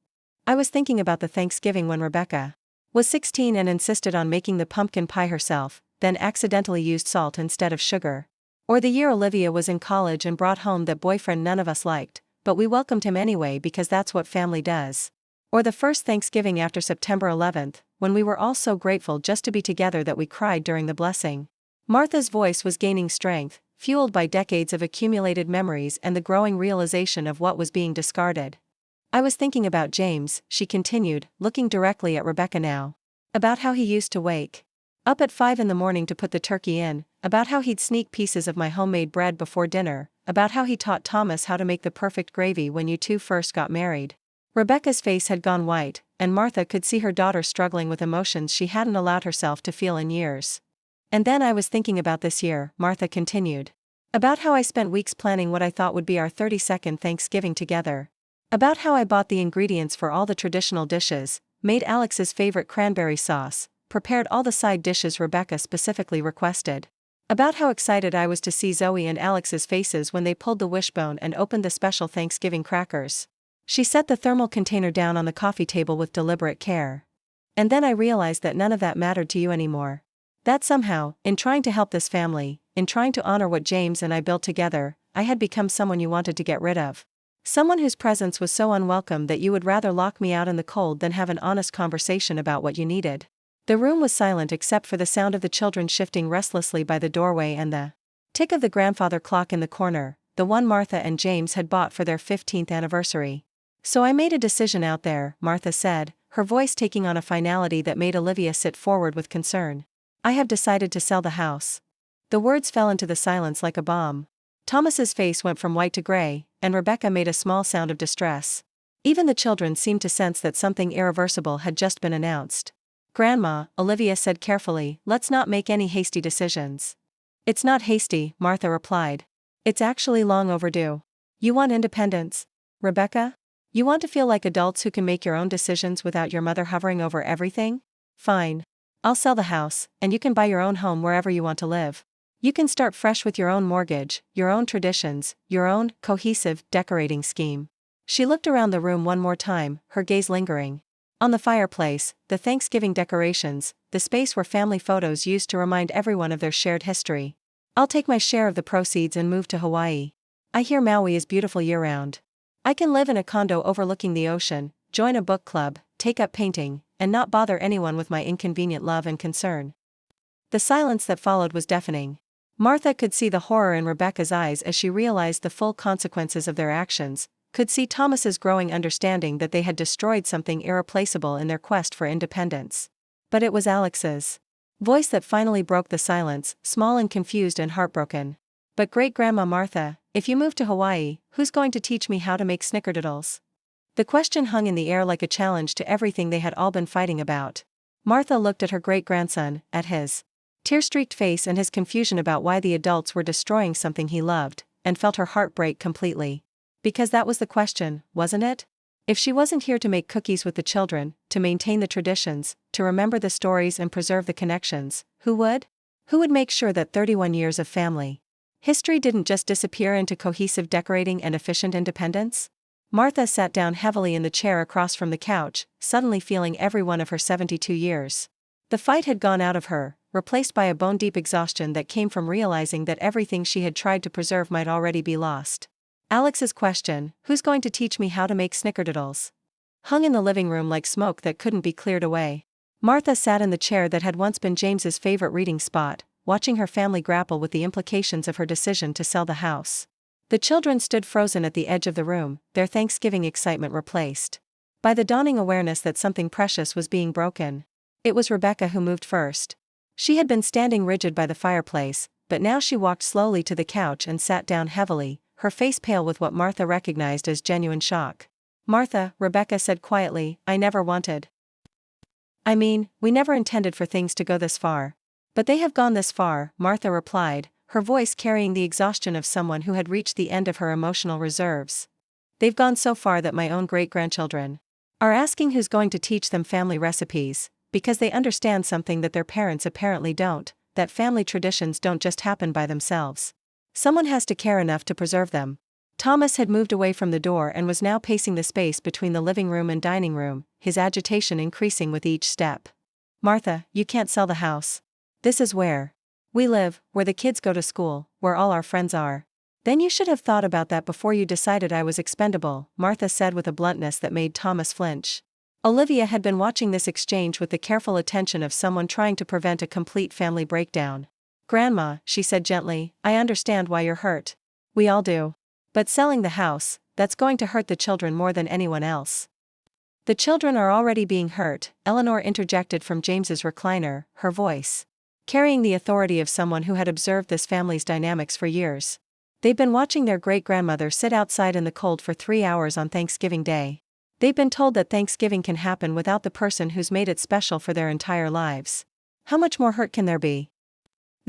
"I was thinking about the Thanksgiving when Rebecca was 16 and insisted on making the pumpkin pie herself, then accidentally used salt instead of sugar. Or the year Olivia was in college and brought home that boyfriend none of us liked, but we welcomed him anyway because that's what family does. Or the first Thanksgiving after September 11th, when we were all so grateful just to be together that we cried during the blessing." Martha's voice was gaining strength, fueled by decades of accumulated memories and the growing realization of what was being discarded. "I was thinking about James," she continued, looking directly at Rebecca now. "About how he used to wake up at 5 in the morning to put the turkey in, about how he'd sneak pieces of my homemade bread before dinner, about how he taught Thomas how to make the perfect gravy when you two first got married." Rebecca's face had gone white, and Martha could see her daughter struggling with emotions she hadn't allowed herself to feel in years. "And then I was thinking about this year," Martha continued. "About how I spent weeks planning what I thought would be our 32nd Thanksgiving together. About how I bought the ingredients for all the traditional dishes, made Alex's favorite cranberry sauce, prepared all the side dishes Rebecca specifically requested. About how excited I was to see Zoe and Alex's faces when they pulled the wishbone and opened the special Thanksgiving crackers." She set the thermal container down on the coffee table with deliberate care. "And then I realized that none of that mattered to you anymore. That somehow, in trying to help this family, in trying to honor what James and I built together, I had become someone you wanted to get rid of. Someone whose presence was so unwelcome that you would rather lock me out in the cold than have an honest conversation about what you needed." The room was silent except for the sound of the children shifting restlessly by the doorway and the tick of the grandfather clock in the corner, the one Martha and James had bought for their 15th anniversary. "So I made a decision out there," Martha said, her voice taking on a finality that made Olivia sit forward with concern. "I have decided to sell the house." The words fell into the silence like a bomb. Thomas's face went from white to gray, and Rebecca made a small sound of distress. Even the children seemed to sense that something irreversible had just been announced. "Grandma," Olivia said carefully, "let's not make any hasty decisions." "It's not hasty," Martha replied. "It's actually long overdue. You want independence, Rebecca? You want to feel like adults who can make your own decisions without your mother hovering over everything? Fine. I'll sell the house, and you can buy your own home wherever you want to live. You can start fresh with your own mortgage, your own traditions, your own cohesive decorating scheme. She looked around the room one more time, her gaze lingering on the fireplace, the Thanksgiving decorations, the space where family photos used to remind everyone of their shared history. I'll take my share of the proceeds and move to Hawaii. I hear Maui is beautiful year-round. I can live in a condo overlooking the ocean, join a book club, take up painting, and not bother anyone with my inconvenient love and concern. The silence that followed was deafening. Martha could see the horror in Rebecca's eyes as she realized the full consequences of their actions, could see Thomas's growing understanding that they had destroyed something irreplaceable in their quest for independence. But it was Alex's voice that finally broke the silence, small and confused and heartbroken. But Great-Grandma Martha, if you move to Hawaii, who's going to teach me how to make snickerdoodles? The question hung in the air like a challenge to everything they had all been fighting about. Martha looked at her great-grandson, at his tear-streaked face and his confusion about why the adults were destroying something he loved, and felt her heart break completely. Because that was the question, wasn't it? If she wasn't here to make cookies with the children, to maintain the traditions, to remember the stories and preserve the connections, who would? Who would make sure that 31 years of family history didn't just disappear into cohesive decorating and efficient independence? Martha sat down heavily in the chair across from the couch, suddenly feeling every one of her 72 years. The fight had gone out of her, replaced by a bone-deep exhaustion that came from realizing that everything she had tried to preserve might already be lost. Alex's question, who's going to teach me how to make snickerdoodles, hung in the living room like smoke that couldn't be cleared away. Martha sat in the chair that had once been James's favorite reading spot, watching her family grapple with the implications of her decision to sell the house. The children stood frozen at the edge of the room, their Thanksgiving excitement replaced by the dawning awareness that something precious was being broken. It was Rebecca who moved first. She had been standing rigid by the fireplace, but now she walked slowly to the couch and sat down heavily, her face pale with what Martha recognized as genuine shock. Martha, Rebecca said quietly, I never wanted. I mean, we never intended for things to go this far. But they have gone this far, Martha replied, her voice carrying the exhaustion of someone who had reached the end of her emotional reserves. They've gone so far that my own great-grandchildren are asking who's going to teach them family recipes, because they understand something that their parents apparently don't, that family traditions don't just happen by themselves. Someone has to care enough to preserve them. Thomas had moved away from the door and was now pacing the space between the living room and dining room, his agitation increasing with each step. Martha, you can't sell the house. This is where we live, where the kids go to school, where all our friends are. Then you should have thought about that before you decided I was expendable, Martha said with a bluntness that made Thomas flinch. Olivia had been watching this exchange with the careful attention of someone trying to prevent a complete family breakdown. Grandma, she said gently, I understand why you're hurt. We all do. But selling the house, that's going to hurt the children more than anyone else. The children are already being hurt, Eleanor interjected from James's recliner, her voice carrying the authority of someone who had observed this family's dynamics for years. They've been watching their great-grandmother sit outside in the cold for 3 hours on Thanksgiving Day. They've been told that Thanksgiving can happen without the person who's made it special for their entire lives. How much more hurt can there be?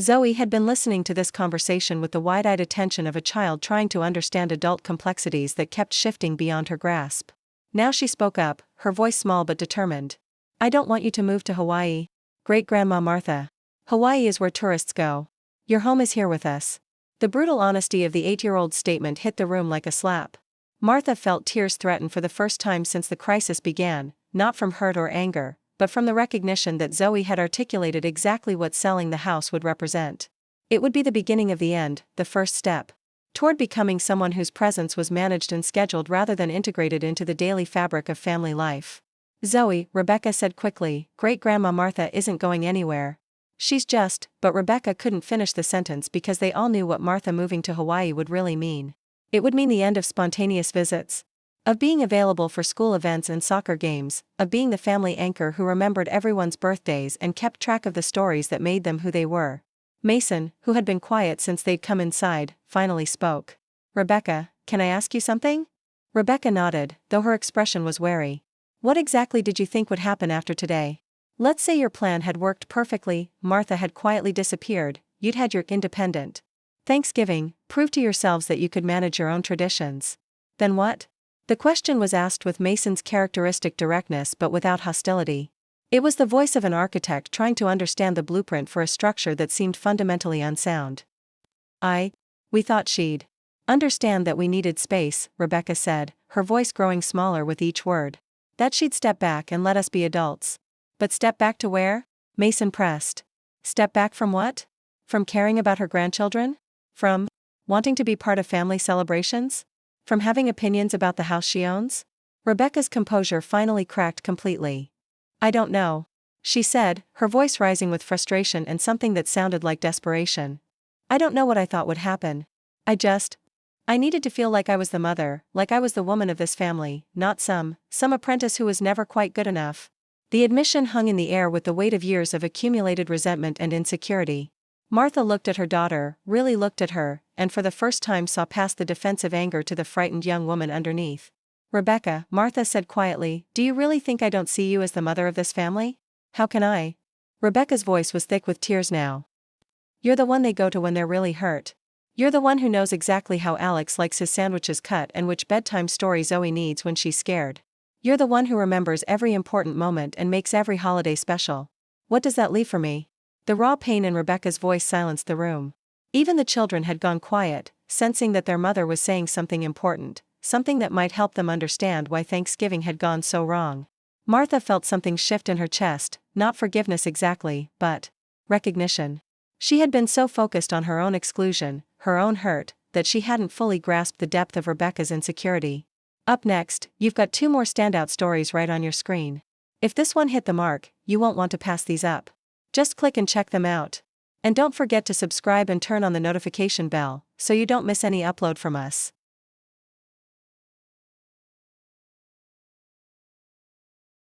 Zoe had been listening to this conversation with the wide-eyed attention of a child trying to understand adult complexities that kept shifting beyond her grasp. Now she spoke up, her voice small but determined. I don't want you to move to Hawaii, Great-Grandma Martha. Hawaii is where tourists go. Your home is here with us. The brutal honesty of the 8-year-old's statement hit the room like a slap. Martha felt tears threaten for the first time since the crisis began, not from hurt or anger, but from the recognition that Zoe had articulated exactly what selling the house would represent. It would be the beginning of the end, the first step toward becoming someone whose presence was managed and scheduled rather than integrated into the daily fabric of family life. Zoe, Rebecca said quickly, Great-Grandma Martha isn't going anywhere. She's just, but Rebecca couldn't finish the sentence because they all knew what Martha moving to Hawaii would really mean. It would mean the end of spontaneous visits, of being available for school events and soccer games, of being the family anchor who remembered everyone's birthdays and kept track of the stories that made them who they were. Mason, who had been quiet since they'd come inside, finally spoke. Rebecca, can I ask you something? Rebecca nodded, though her expression was wary. What exactly did you think would happen after today? Let's say your plan had worked perfectly, Martha had quietly disappeared, you'd had your independent Thanksgiving, prove to yourselves that you could manage your own traditions. Then what? The question was asked with Mason's characteristic directness but without hostility. It was the voice of an architect trying to understand the blueprint for a structure that seemed fundamentally unsound. We thought she'd understand that we needed space, Rebecca said, her voice growing smaller with each word. That she'd step back and let us be adults. But step back to where? Mason pressed. Step back from what? From caring about her grandchildren? From wanting to be part of family celebrations? From having opinions about the house she owns? Rebecca's composure finally cracked completely. I don't know, she said, her voice rising with frustration and something that sounded like desperation. I don't know what I thought would happen. I needed to feel like I was the mother, like I was the woman of this family, not some apprentice who was never quite good enough. The admission hung in the air with the weight of years of accumulated resentment and insecurity. Martha looked at her daughter, really looked at her, and for the first time saw past the defensive anger to the frightened young woman underneath. Rebecca, Martha said quietly, do you really think I don't see you as the mother of this family? How can I? Rebecca's voice was thick with tears now. You're the one they go to when they're really hurt. You're the one who knows exactly how Alex likes his sandwiches cut and which bedtime story Zoe needs when she's scared. You're the one who remembers every important moment and makes every holiday special. What does that leave for me? The raw pain in Rebecca's voice silenced the room. Even the children had gone quiet, sensing that their mother was saying something important, something that might help them understand why Thanksgiving had gone so wrong. Martha felt something shift in her chest, not forgiveness exactly, but recognition. She had been so focused on her own exclusion, her own hurt, that she hadn't fully grasped the depth of Rebecca's insecurity. Up next, you've got 2 more standout stories right on your screen. If this one hit the mark, you won't want to pass these up. Just click and check them out. And don't forget to subscribe and turn on the notification bell, so you don't miss any upload from us.